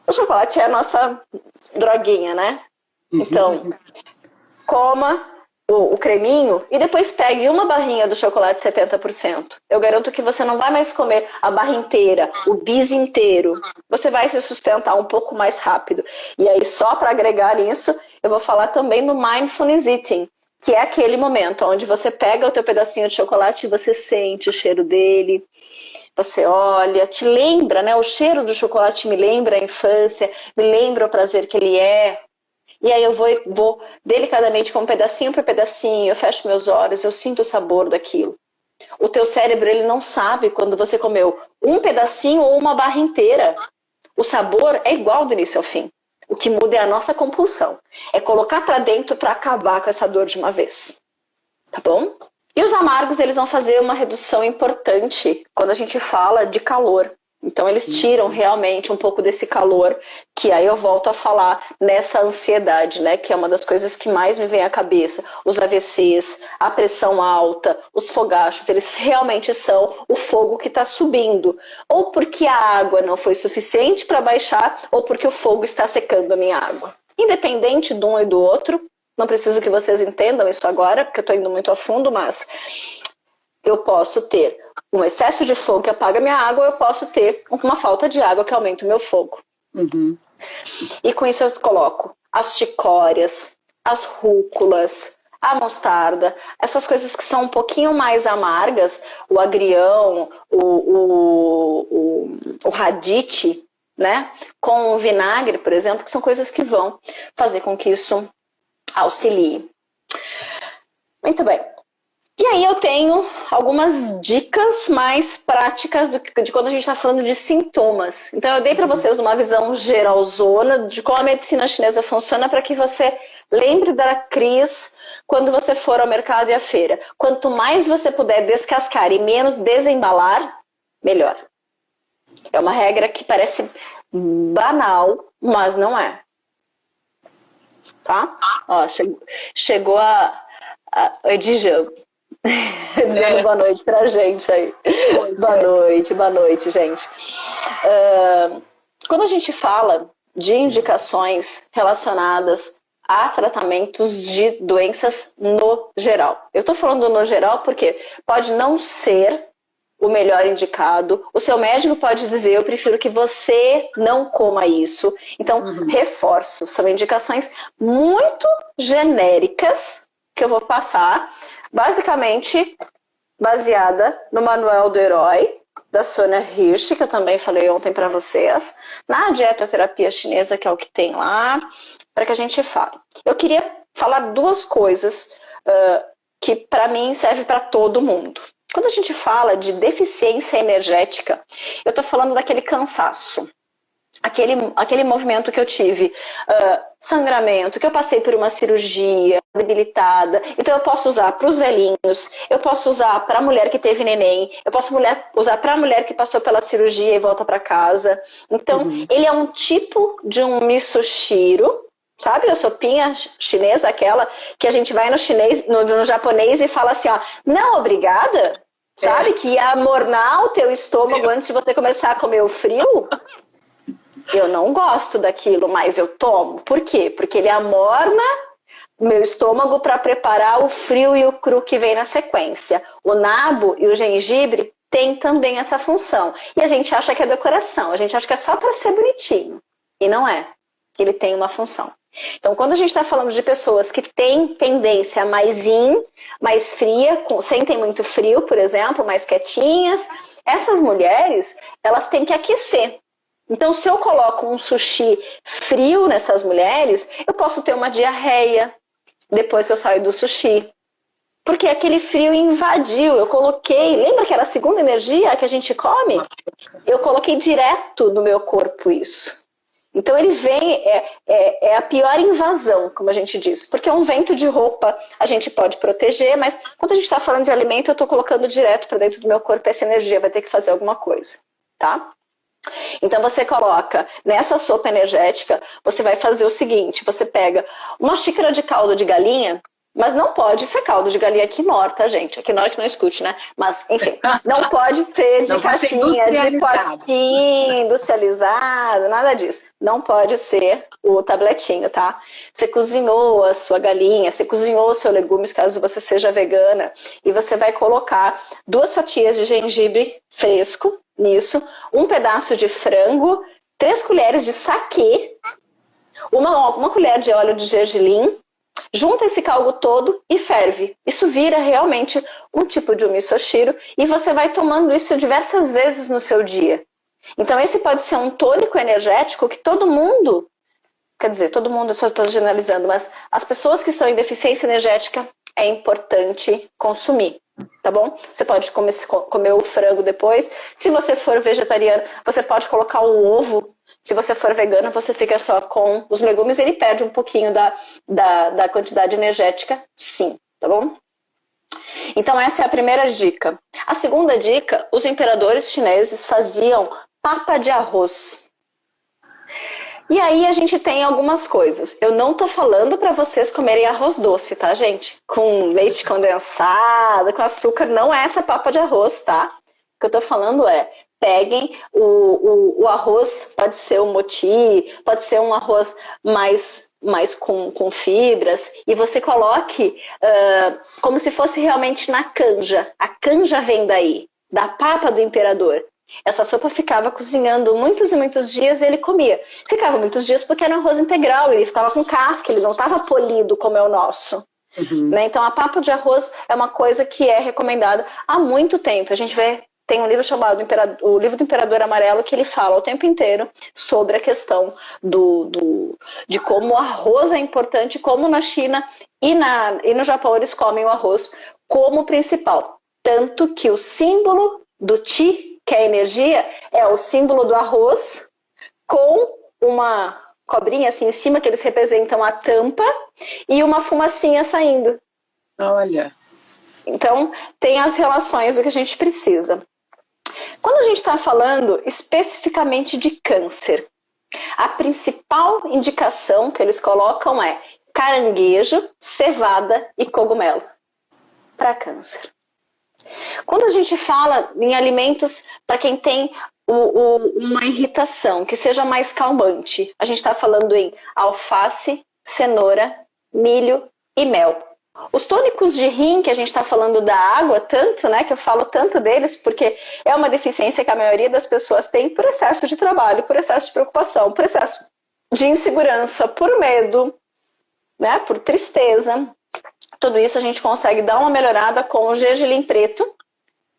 O chocolate é a nossa droguinha, né? Então, coma o creminho e depois pegue uma barrinha do chocolate 70%. Eu garanto que você não vai mais comer a barra inteira, o bis inteiro. Você vai se sustentar um pouco mais rápido. E aí, só para agregar isso, eu vou falar também do Mindfulness Eating, que é aquele momento onde você pega o teu pedacinho de chocolate e você sente o cheiro dele, você olha, te lembra, né? O cheiro do chocolate me lembra a infância, me lembra o prazer que ele é. E aí eu vou delicadamente, com pedacinho por pedacinho, eu fecho meus olhos, eu sinto o sabor daquilo. O teu cérebro, ele não sabe quando você comeu um pedacinho ou uma barra inteira. O sabor é igual do início ao fim. O que muda é a nossa compulsão. É colocar para dentro para acabar com essa dor de uma vez. Tá bom? E os amargos, eles vão fazer uma redução importante quando a gente fala de calor. Então eles tiram realmente um pouco desse calor, que aí eu volto a falar nessa ansiedade, né? Que é uma das coisas que mais me vem à cabeça. Os AVCs, a pressão alta, os fogachos, eles realmente são o fogo que está subindo. Ou porque a água não foi suficiente para baixar, ou porque o fogo está secando a minha água. Independente de um e do outro, não preciso que vocês entendam isso agora, porque eu estou indo muito a fundo, mas eu posso ter um excesso de fogo que apaga minha água, eu posso ter uma falta de água que aumenta o meu fogo. E com isso eu coloco as chicórias, as rúculas, a mostarda, essas coisas que são um pouquinho mais amargas, o agrião, o radite, né? Com o vinagre, por exemplo, que são coisas que vão fazer com que isso auxilie. Muito bem. E aí eu tenho algumas dicas mais práticas de quando a gente está falando de sintomas. Então eu dei para vocês uma visão geralzona de como a medicina chinesa funciona para que você lembre da Cris quando você for ao mercado e à feira. Quanto mais você puder descascar e menos desembalar, melhor. É uma regra que parece banal, mas não é. Tá? Ó, chegou a Edjan. Dizendo boa noite pra gente aí. Boa noite, gente. quando a gente fala de indicações relacionadas a tratamentos de doenças no geral. Eu estou falando no geral porque pode não ser o melhor indicado. O seu médico pode dizer, eu prefiro que você não coma isso. Então, reforço, são indicações muito genéricas que eu vou passar, basicamente baseada no Manual do Herói, da Sonia Hirsch, que eu também falei ontem para vocês, na dietoterapia chinesa, que é o que tem lá, para que a gente fale. Eu queria falar duas coisas que para mim serve para todo mundo. Quando a gente fala de deficiência energética, eu estou falando daquele cansaço, aquele movimento que eu tive, sangramento, que eu passei por uma cirurgia debilitada. Então eu posso usar para os velhinhos, eu posso usar para a mulher que teve neném, eu posso usar para a mulher que passou pela cirurgia e volta para casa. Então ele é um tipo de um misoshiro, sabe a sopinha chinesa, aquela que a gente vai no japonês e fala assim, ó, não, obrigada, sabe? Que ia amornar o teu estômago antes de você começar a comer o frio. Eu não gosto daquilo, mas eu tomo. Por quê? Porque ele amorna o meu estômago para preparar o frio e o cru que vem na sequência. O nabo e o gengibre têm também essa função. E a gente acha que é decoração, a gente acha que é só para ser bonitinho. E não é. Ele tem uma função. Então, quando a gente está falando de pessoas que têm tendência mais mais fria, sentem muito frio, por exemplo, mais quietinhas, essas mulheres, elas têm que aquecer. Então, se eu coloco um sushi frio nessas mulheres, eu posso ter uma diarreia depois que eu saio do sushi. Porque aquele frio invadiu, eu coloquei, lembra que era a segunda energia que a gente come? Eu coloquei direto no meu corpo isso. Então ele vem, é a pior invasão, como a gente diz. Porque um vento de roupa a gente pode proteger, mas quando a gente está falando de alimento, eu estou colocando direto para dentro do meu corpo essa energia, vai ter que fazer alguma coisa, tá? Então você coloca nessa sopa energética, você vai fazer o seguinte, você pega uma xícara de caldo de galinha, mas não pode ser caldo de galinha quinor, tá, gente? A quinor que não escute, né? Mas, enfim, não pode ser de caixinha, de potinho, industrializado, nada disso. Não pode ser o tabletinho, tá? Você cozinhou a sua galinha, você cozinhou os seus legumes, caso você seja vegana, e você vai colocar 2 fatias de gengibre fresco nisso, um pedaço de frango, 3 colheres de saquê, uma colher de óleo de gergelim, junta esse caldo todo e ferve. Isso vira realmente um tipo de misoshiro e você vai tomando isso diversas vezes no seu dia. Então esse pode ser um tônico energético que todo mundo, quer dizer, todo mundo, eu só estou generalizando, mas as pessoas que estão em deficiência energética é importante consumir. Tá bom? Você pode comer o frango depois. Se você for vegetariano, você pode colocar o ovo. Se você for vegano, você fica só com os legumes. Ele perde um pouquinho da quantidade energética, sim. Tá bom? Então essa é a primeira dica. A segunda dica, os imperadores chineses faziam papa de arroz. E aí a gente tem algumas coisas. Eu não tô falando para vocês comerem arroz doce, tá, gente? Com leite condensado, com açúcar. Não é essa papa de arroz, tá? O que eu tô falando é, peguem o arroz, pode ser um moti, pode ser um arroz mais com fibras, e você coloque como se fosse realmente na canja. A canja vem daí, da papa do imperador. Essa sopa ficava cozinhando muitos e muitos dias e ele comia. Ficava muitos dias porque era um arroz integral, ele estava com casca, ele não estava polido como é o nosso. Né? Então a papa de arroz é uma coisa que é recomendada há muito tempo. A gente tem um livro chamado O Livro do Imperador Amarelo, que ele fala o tempo inteiro sobre a questão de como o arroz é importante, como na China e no Japão eles comem o arroz como principal. Tanto que o símbolo do Qi, que é a energia, é o símbolo do arroz com uma cobrinha assim em cima, que eles representam a tampa, e uma fumacinha saindo. Olha. Então, tem as relações do que a gente precisa. Quando a gente está falando especificamente de câncer, a principal indicação que eles colocam é caranguejo, cevada e cogumelo para câncer. Quando a gente fala em alimentos para quem tem uma irritação que seja mais calmante. A gente está falando em alface, cenoura, milho e mel. Os tônicos de rim, que a gente está falando da água tanto, né, que eu falo tanto deles, porque é uma deficiência que a maioria das pessoas tem por excesso de trabalho, por excesso de preocupação, por excesso de insegurança, por medo, né, por tristeza. Tudo isso a gente consegue dar uma melhorada com o gergelim preto,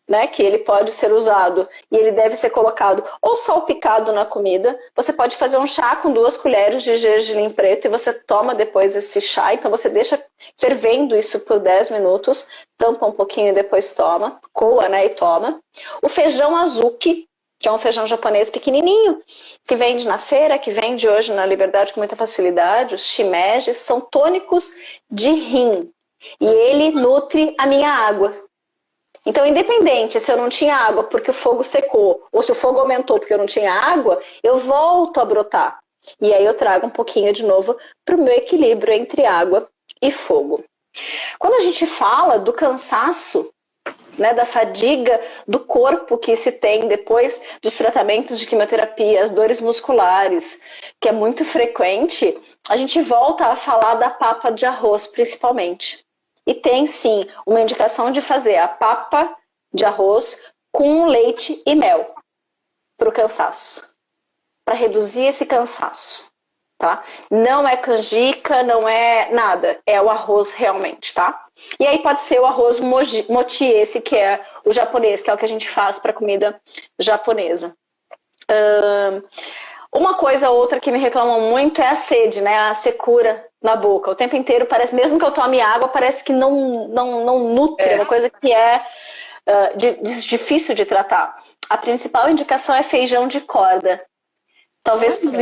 né, que ele pode ser usado e ele deve ser colocado ou salpicado na comida. Você pode fazer um chá com 2 colheres de gergelim preto e você toma depois esse chá. Então você deixa fervendo isso por 10 minutos, tampa um pouquinho e depois toma, coa, né, e toma. O feijão azuki, que é um feijão japonês pequenininho, que vende na feira, que vende hoje na Liberdade com muita facilidade. Os shimeji são tônicos de rim e ele nutre a minha água. Então, independente se eu não tinha água porque o fogo secou, ou se o fogo aumentou porque eu não tinha água, eu volto a brotar. E aí eu trago um pouquinho de novo para o meu equilíbrio entre água e fogo. Quando a gente fala do cansaço, né, da fadiga do corpo que se tem depois dos tratamentos de quimioterapia, as dores musculares, que é muito frequente, a gente volta a falar da papa de arroz, principalmente. E tem, sim, uma indicação de fazer a papa de arroz com leite e mel para o cansaço, para reduzir esse cansaço, tá? Não é canjica, não é nada, é o arroz realmente, tá? E aí pode ser o arroz moti, esse que é o japonês, que é o que a gente faz para comida japonesa. Uma coisa ou outra que me reclamam muito é a sede, né? A secura na boca. O tempo inteiro parece, mesmo que eu tome água, parece que não nutre. É uma coisa que é difícil de tratar. A principal indicação é feijão de corda. Talvez por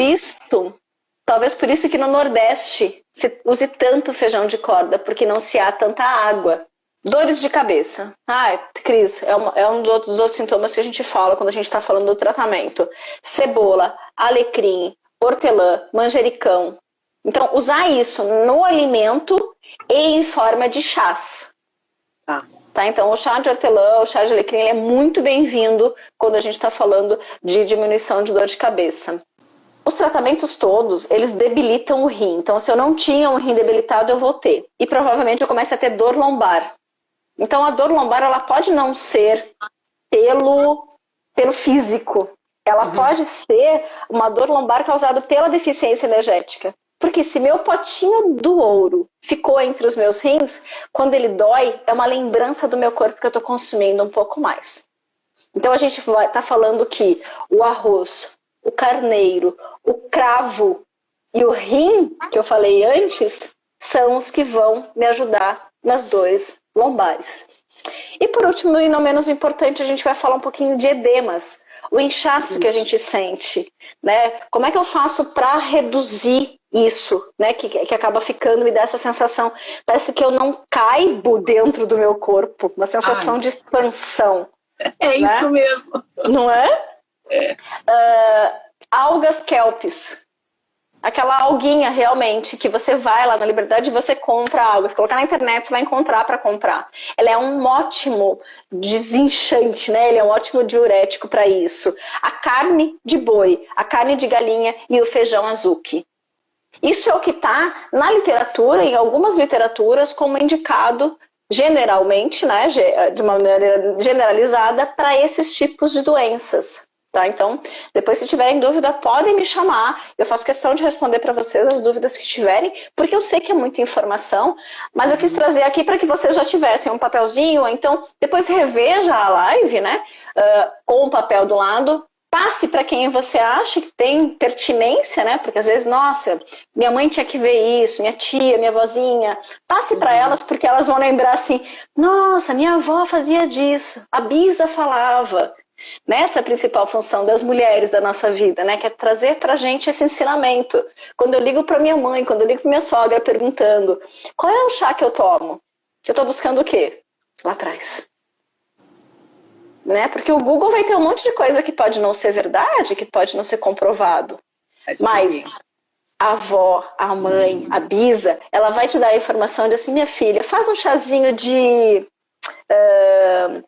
isso que no Nordeste se use tanto feijão de corda, porque não se há tanta água. Dores de cabeça. Cris, é um dos outros sintomas que a gente fala quando a gente está falando do tratamento. Cebola, alecrim, hortelã, manjericão. Então, usar isso no alimento e em forma de chás. Tá? Então, o chá de hortelã, o chá de alecrim, ele é muito bem-vindo quando a gente está falando de diminuição de dor de cabeça. Os tratamentos todos, eles debilitam o rim. Então, se eu não tinha um rim debilitado, eu vou ter. E provavelmente eu começo a ter dor lombar. Então, a dor lombar, ela pode não ser pelo físico. Ela pode ser uma dor lombar causada pela deficiência energética. Porque se meu potinho do ouro ficou entre os meus rins, quando ele dói, é uma lembrança do meu corpo que eu estou consumindo um pouco mais. Então, a gente está falando que o arroz, o carneiro, o cravo e o rim, que eu falei antes, são os que vão me ajudar nas dores lombares. E por último, e não menos importante, a gente vai falar um pouquinho de edemas, o inchaço que a gente sente, né? Como é que eu faço para reduzir isso, né? Que acaba ficando, me dá essa sensação, parece que eu não caibo dentro do meu corpo, uma sensação de expansão. É isso, né? Mesmo. Não é? É. Algas kelpis. Aquela alguinha realmente que você vai lá na Liberdade e você compra alga. Se colocar na internet, você vai encontrar para comprar. Ela é um ótimo desinchante, né? Ele é um ótimo diurético para isso. A carne de boi, a carne de galinha e o feijão azuki. Isso é o que está na literatura, em algumas literaturas, como indicado generalmente, né? De uma maneira generalizada, para esses tipos de doenças. Tá? Então, depois se tiverem dúvida, podem me chamar. Eu faço questão de responder para vocês as dúvidas que tiverem, porque eu sei que é muita informação, mas eu quis trazer aqui para que vocês já tivessem um papelzinho, ou então depois reveja a live, né? Com o papel do lado. Passe para quem você acha que tem pertinência, né? Porque às vezes, nossa, minha mãe tinha que ver isso, minha tia, minha vozinha. Passe para elas, porque elas vão lembrar assim, nossa, minha avó fazia disso, a bisa falava. Essa é a principal função das mulheres da nossa vida, né? Que é trazer pra gente esse ensinamento. Quando eu ligo pra minha mãe, quando eu ligo pra minha sogra perguntando qual é o chá que eu tomo? Eu tô buscando o quê? Lá atrás. Né? Porque o Google vai ter um monte de coisa que pode não ser verdade, que pode não ser comprovado. Mas a avó, a mãe, a bisa, ela vai te dar a informação de assim, minha filha, faz um chazinho de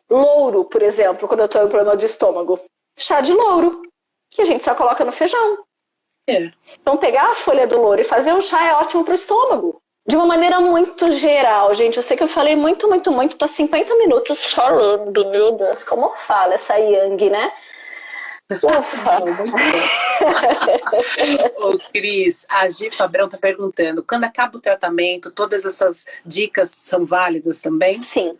louro, por exemplo, quando eu estou com problema de estômago. chá de louro, que a gente só coloca no feijão. Então pegar a folha do louro e fazer um chá é ótimo para o estômago. De uma maneira muito geral, gente. Eu sei que eu falei muito, tô 50 minutos falando, meu Deus, como fala essa Yang, né? Ufa! Ô, Cris, a Gi Fabrão está perguntando, quando acaba o tratamento, todas essas dicas são válidas também? Sim.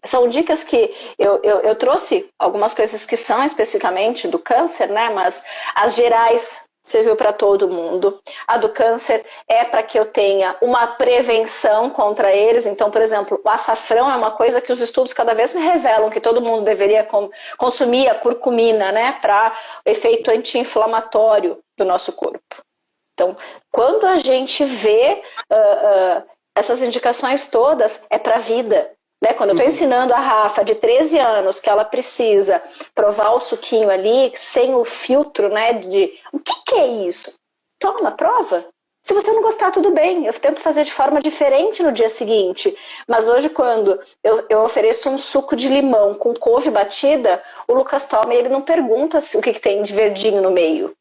São dicas que eu trouxe algumas coisas que são especificamente do câncer, né? Mas as gerais serviu para todo mundo. A do câncer é para que eu tenha uma prevenção contra eles. Então, por exemplo, o açafrão é uma coisa que os estudos cada vez me revelam que todo mundo deveria consumir a curcumina, né? Para efeito anti-inflamatório do nosso corpo. Então, quando a gente vê essas indicações todas, é para a vida. Né? Quando eu estou ensinando a Rafa, de 13 anos, que ela precisa provar o suquinho ali, sem o filtro, né, de o que é isso? Toma, prova. Se você não gostar, tudo bem. Eu tento fazer de forma diferente no dia seguinte. Mas hoje, quando eu ofereço um suco de limão com couve batida, o Lucas toma e ele não pergunta o que tem de verdinho no meio.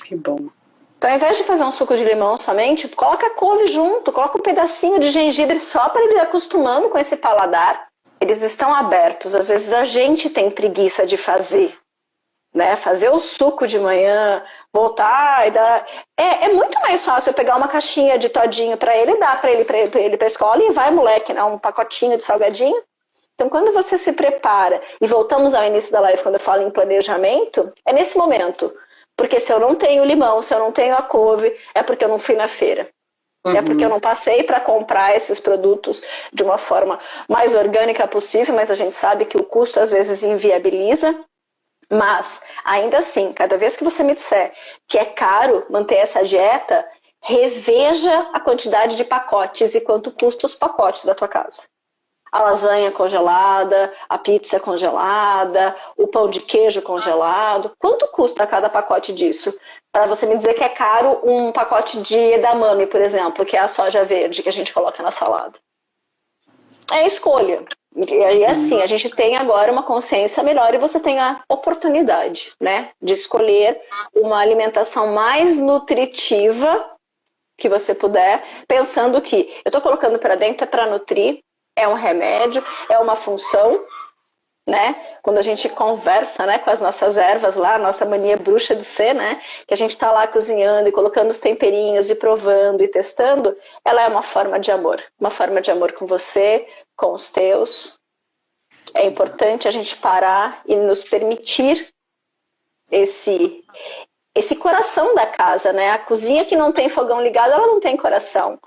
Que bom. Então, ao invés de fazer um suco de limão somente, coloca a couve junto, coloca um pedacinho de gengibre só para ele ir acostumando com esse paladar. Eles estão abertos. Às vezes a gente tem preguiça de fazer. Né? Fazer o suco de manhã, voltar e dar... É muito mais fácil eu pegar uma caixinha de todinho para ele, dar para ele para a escola e vai, moleque, né? Um pacotinho de salgadinho. Então, quando você se prepara, e voltamos ao início da live quando eu falo em planejamento, é nesse momento. Porque se eu não tenho limão, se eu não tenho a couve, é porque eu não fui na feira. É porque eu não passei para comprar esses produtos de uma forma mais orgânica possível, mas a gente sabe que o custo às vezes inviabiliza. Mas, ainda assim, cada vez que você me disser que é caro manter essa dieta, reveja a quantidade de pacotes e quanto custa os pacotes da tua casa. A lasanha congelada, a pizza congelada, o pão de queijo congelado. Quanto custa cada pacote disso? Para você me dizer que é caro um pacote de edamame, por exemplo, que é a soja verde que a gente coloca na salada. É escolha. E assim, a gente tem agora uma consciência melhor e você tem a oportunidade, né, de escolher uma alimentação mais nutritiva que você puder, pensando que eu estou colocando para dentro para nutrir, é um remédio, é uma função, né? Quando a gente conversa, né, com as nossas ervas lá, a nossa mania bruxa de ser, né, que a gente está lá cozinhando e colocando os temperinhos e provando e testando, ela é uma forma de amor com você, com os teus. É importante a gente parar e nos permitir esse coração da casa, né? A cozinha que não tem fogão ligado, ela não tem coração.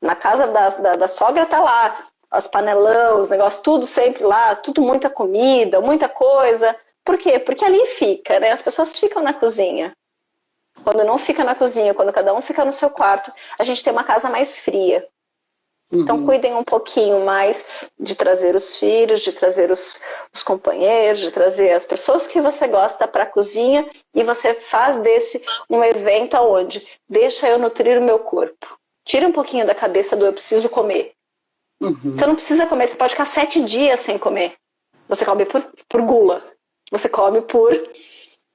Na casa da sogra tá lá, os panelão, os negócios, tudo sempre lá, tudo muita comida, muita coisa. Por quê? Porque ali fica, né? As pessoas ficam na cozinha. Quando não fica na cozinha, quando cada um fica no seu quarto, a gente tem uma casa mais fria. Então cuidem um pouquinho mais de trazer os filhos, de trazer os companheiros, de trazer as pessoas que você gosta para a cozinha e você faz desse um evento onde deixa eu nutrir o meu corpo. Tira um pouquinho da cabeça do eu preciso comer. Você não precisa comer, você pode ficar 7 dias sem comer. Você come por gula, você come por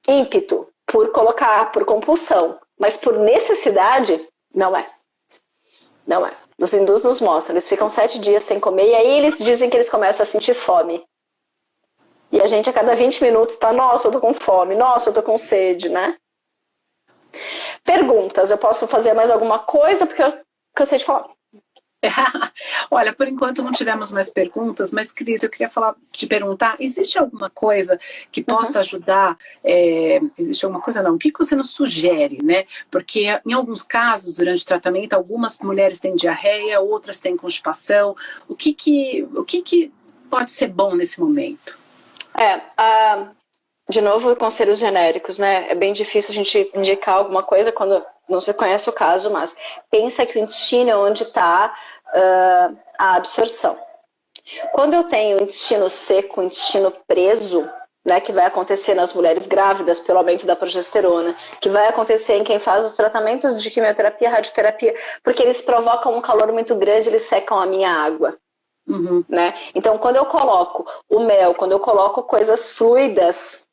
ímpeto, por colocar, por compulsão. Mas por necessidade, não é. Não é. Os hindus nos mostram, eles ficam 7 dias sem comer e aí eles dizem que eles começam a sentir fome. E a gente a cada 20 minutos tá, nossa, eu tô com fome, nossa, eu tô com sede, né? Perguntas, eu posso fazer mais alguma coisa porque eu cansei de falar. Olha, por enquanto não tivemos mais perguntas, mas Cris, eu queria te perguntar, existe alguma coisa que possa ajudar, existe alguma coisa não, o que você nos sugere, né? Porque em alguns casos, durante o tratamento, algumas mulheres têm diarreia, outras têm constipação, o que pode ser bom nesse momento? De novo, conselhos genéricos, né? É bem difícil a gente indicar alguma coisa quando não se conhece o caso, mas pensa que o intestino é onde está a absorção. Quando eu tenho o intestino seco, o intestino preso, né, que vai acontecer nas mulheres grávidas pelo aumento da progesterona, que vai acontecer em quem faz os tratamentos de quimioterapia, radioterapia, porque eles provocam um calor muito grande, eles secam a minha água. Né? Então, quando eu coloco o mel, quando eu coloco coisas fluidas,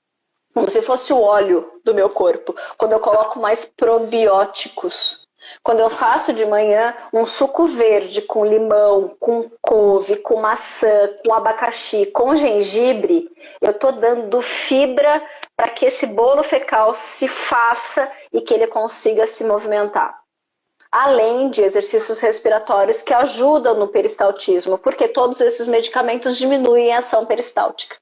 como se fosse o óleo do meu corpo, quando eu coloco mais probióticos, quando eu faço de manhã um suco verde com limão, com couve, com maçã, com abacaxi, com gengibre, eu estou dando fibra para que esse bolo fecal se faça e que ele consiga se movimentar. Além de exercícios respiratórios que ajudam no peristaltismo, porque todos esses medicamentos diminuem a ação peristáltica.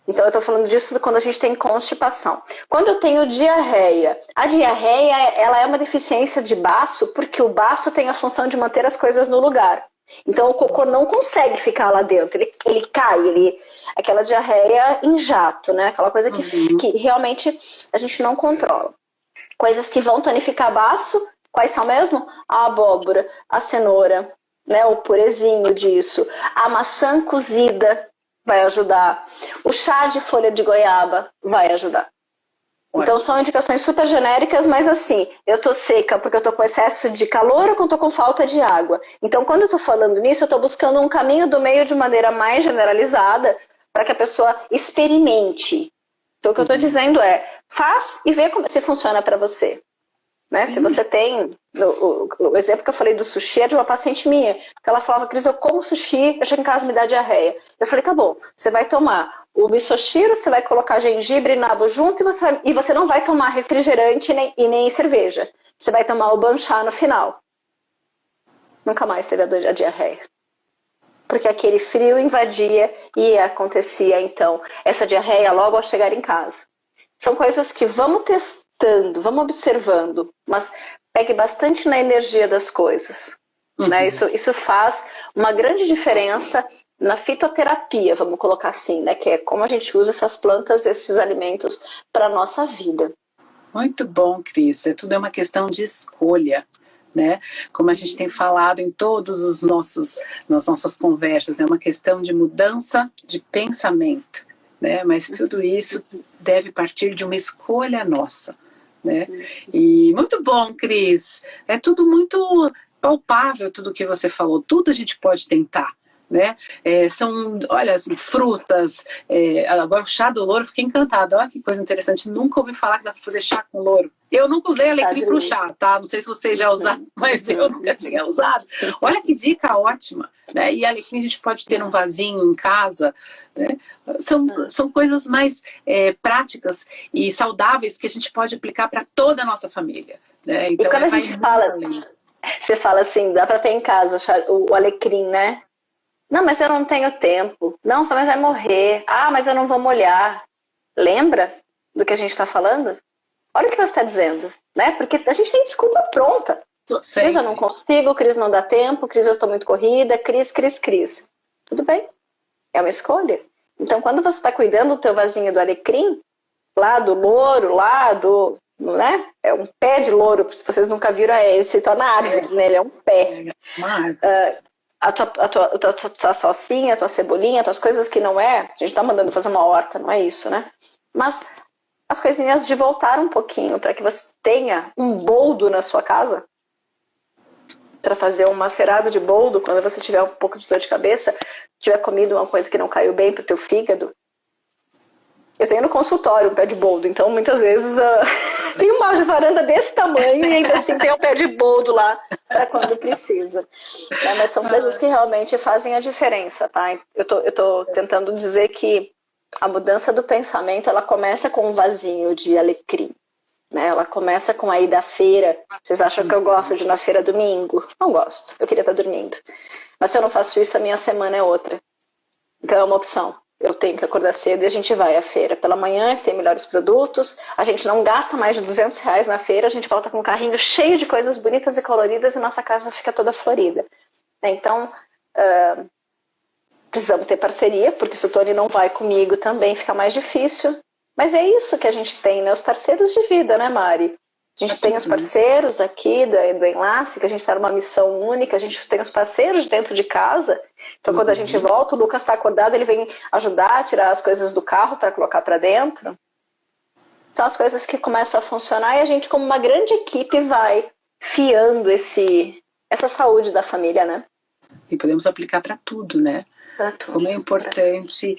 Então eu estou falando disso quando a gente tem constipação. Quando eu tenho diarreia, a diarreia ela é uma deficiência de baço, porque o baço tem a função de manter as coisas no lugar. Então o cocô não consegue ficar lá dentro, ele cai, aquela diarreia em jato, né? Aquela coisa que realmente a gente não controla. Coisas que vão tonificar baço, quais são mesmo? A abóbora, a cenoura, né? O purezinho disso, a maçã cozida vai ajudar, o chá de folha de goiaba vai ajudar. Então são indicações super genéricas, mas assim, eu tô seca porque eu tô com excesso de calor ou porque eu tô com falta de água. Então quando eu tô falando nisso, eu tô buscando um caminho do meio de maneira mais generalizada para que a pessoa experimente. Então o que eu tô dizendo é, faz e vê se funciona para você. Né? Se você tem, o exemplo que eu falei do sushi é de uma paciente minha, que ela falava, Cris, eu como sushi, eu chego em casa e me dá diarreia. Eu falei, tá bom, você vai tomar o misoshiro, você vai colocar gengibre e nabo junto e você não vai tomar refrigerante e nem cerveja. Você vai tomar o banchá no final. Nunca mais teve a diarreia. Porque aquele frio invadia e acontecia, então, essa diarreia logo ao chegar em casa. São coisas que vamos testando, vamos observando, mas pegue bastante na energia das coisas. Né? Isso faz uma grande diferença na fitoterapia, vamos colocar assim, né? Que é como a gente usa essas plantas, esses alimentos para a nossa vida. Muito bom, Cris. Tudo é uma questão de escolha. Né? Como a gente tem falado em todos os nas nossas conversas, é uma questão de mudança de pensamento, né? Mas tudo isso deve partir de uma escolha nossa, né? E muito bom, Cris. É tudo muito palpável, tudo que você falou. Tudo a gente pode tentar. Né? Olha, frutas, agora o chá do louro, fiquei encantada, olha que coisa interessante, nunca ouvi falar que dá para fazer chá com louro. Eu nunca usei alecrim para o chá, tá? Não sei se vocês já usaram, mas eu nunca tinha usado. Olha que dica ótima, né? E alecrim a gente pode ter num vasinho em casa, né? São coisas mais práticas e saudáveis que a gente pode aplicar para toda a nossa família, né? Então, e quando a gente fala, você fala assim, dá para ter em casa o alecrim, né? Não, mas eu não tenho tempo. Não, mas vai morrer. Ah, mas eu não vou molhar. Lembra do que a gente está falando? Olha o que você está dizendo, né? Porque a gente tem desculpa pronta. Cris, eu não consigo, Cris, não dá tempo, Cris, eu estou muito corrida, Cris. Tudo bem, é uma escolha. Então, quando você está cuidando do teu vasinho do alecrim, lá do louro, né? É um pé de louro, se vocês nunca viram, ele se torna árvore, né? Ele é um pé. A tua salsinha, a tua cebolinha, as tuas coisas que não é, a gente tá mandando fazer uma horta, não é isso, né? Mas as coisinhas de voltar um pouquinho para que você tenha um boldo na sua casa, para fazer um macerado de boldo quando você tiver um pouco de dor de cabeça, tiver comido uma coisa que não caiu bem pro teu fígado. Eu tenho no consultório um pé de boldo, então muitas vezes tem uma varanda desse tamanho e ainda assim tem um pé de boldo lá para quando precisa. Mas são coisas que realmente fazem a diferença, tá? Eu tô tentando dizer que a mudança do pensamento, ela começa com um vasinho de alecrim, né? Ela começa com a ida à feira. Vocês acham que eu gosto de ir na feira domingo? Não gosto, eu queria estar dormindo. Mas se eu não faço isso, a minha semana é outra. Então é uma opção. Eu tenho que acordar cedo e a gente vai à feira pela manhã, que tem melhores produtos. A gente não gasta mais de R$200 na feira, a gente volta com um carrinho cheio de coisas bonitas e coloridas e nossa casa fica toda florida. Então, precisamos ter parceria, porque se o Tony não vai comigo também fica mais difícil. Mas é isso que a gente tem, né? Os parceiros de vida, né, Mari? A gente tem os parceiros aqui do Enlace, que a gente está numa missão única, a gente tem os parceiros dentro de casa. Então, quando a gente volta, o Lucas está acordado, ele vem ajudar a tirar as coisas do carro para colocar para dentro. São as coisas que começam a funcionar e a gente, como uma grande equipe, vai fiando essa saúde da família, né? E podemos aplicar para tudo, né? Como é importante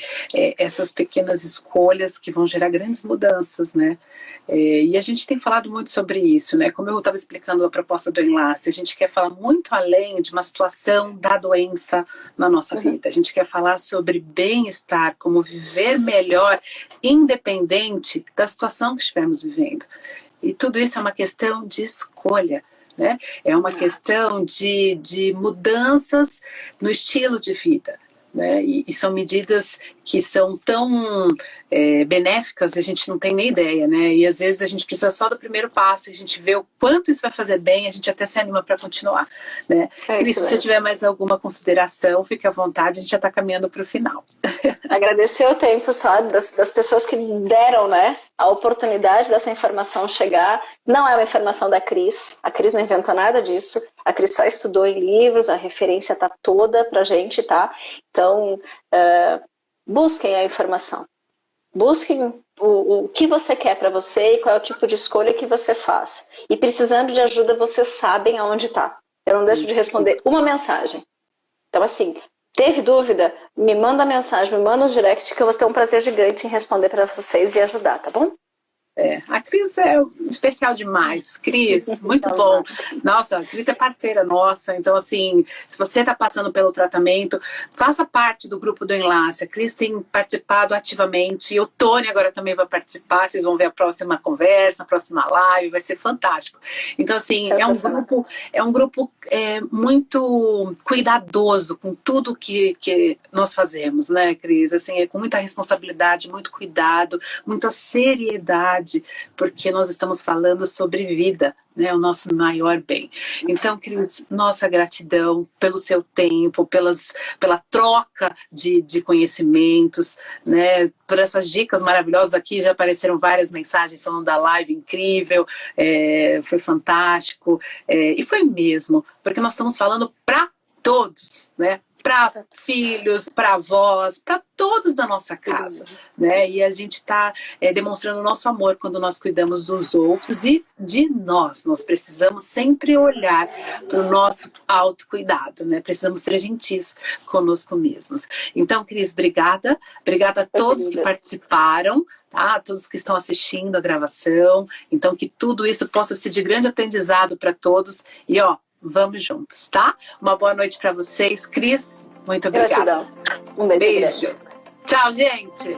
essas pequenas escolhas que vão gerar grandes mudanças, né? E a gente tem falado muito sobre isso, né? Como eu estava explicando a proposta do Enlace, a gente quer falar muito além de uma situação da doença na nossa vida. A gente quer falar sobre bem-estar, como viver melhor, independente da situação que estivermos vivendo. E tudo isso é uma questão de escolha, né? É uma questão de mudanças no estilo de vida. Né? E são medidas que são tão benéficas, a gente não tem nem ideia, né? E às vezes a gente precisa só do primeiro passo e a gente vê o quanto isso vai fazer bem, a gente até se anima para continuar, né? Cris, se você tiver mais alguma consideração, fique à vontade, a gente já está caminhando para o final. Agradecer o tempo só das pessoas que deram, né, a oportunidade dessa informação chegar. Não é uma informação da Cris, a Cris não inventou nada disso, a Cris só estudou em livros, a referência está toda pra gente, tá? Então, busquem a informação. Busquem o que você quer para você e qual é o tipo de escolha que você faz. E precisando de ajuda, vocês sabem aonde está. Eu não deixo de responder uma mensagem. Então, assim, teve dúvida? Me manda mensagem, me manda um direct que eu vou ter um prazer gigante em responder para vocês e ajudar, tá bom? A Cris é especial demais. Cris, muito bom. Nossa, a Cris é parceira nossa. Então, assim, se você está passando pelo tratamento, faça parte do grupo do Enlace. A Cris tem participado ativamente. E o Tony agora também vai participar. Vocês vão ver a próxima conversa, a próxima live. Vai ser fantástico. Então, assim, é um grupo muito cuidadoso com tudo que nós fazemos, né, Cris? Assim, é com muita responsabilidade, muito cuidado, muita seriedade, porque nós estamos falando sobre vida, né, o nosso maior bem. Então, Cris, nossa gratidão pelo seu tempo, pela troca de conhecimentos, né, por essas dicas maravilhosas aqui. Já apareceram várias mensagens falando da live incrível, foi fantástico, e foi mesmo, porque nós estamos falando para todos, né? Para filhos, para avós, para todos da nossa casa, né? E a gente está demonstrando o nosso amor quando nós cuidamos dos outros e de nós. Nós precisamos sempre olhar para o nosso autocuidado, né? Precisamos ser gentis conosco mesmos. Então, Cris, obrigada. Obrigada a todos que participaram, tá? Todos que estão assistindo a gravação. Então, que tudo isso possa ser de grande aprendizado para todos. E, vamos juntos, tá? Uma boa noite para vocês. Cris, muito obrigada. Gratidão. Um beijo. Tchau, gente.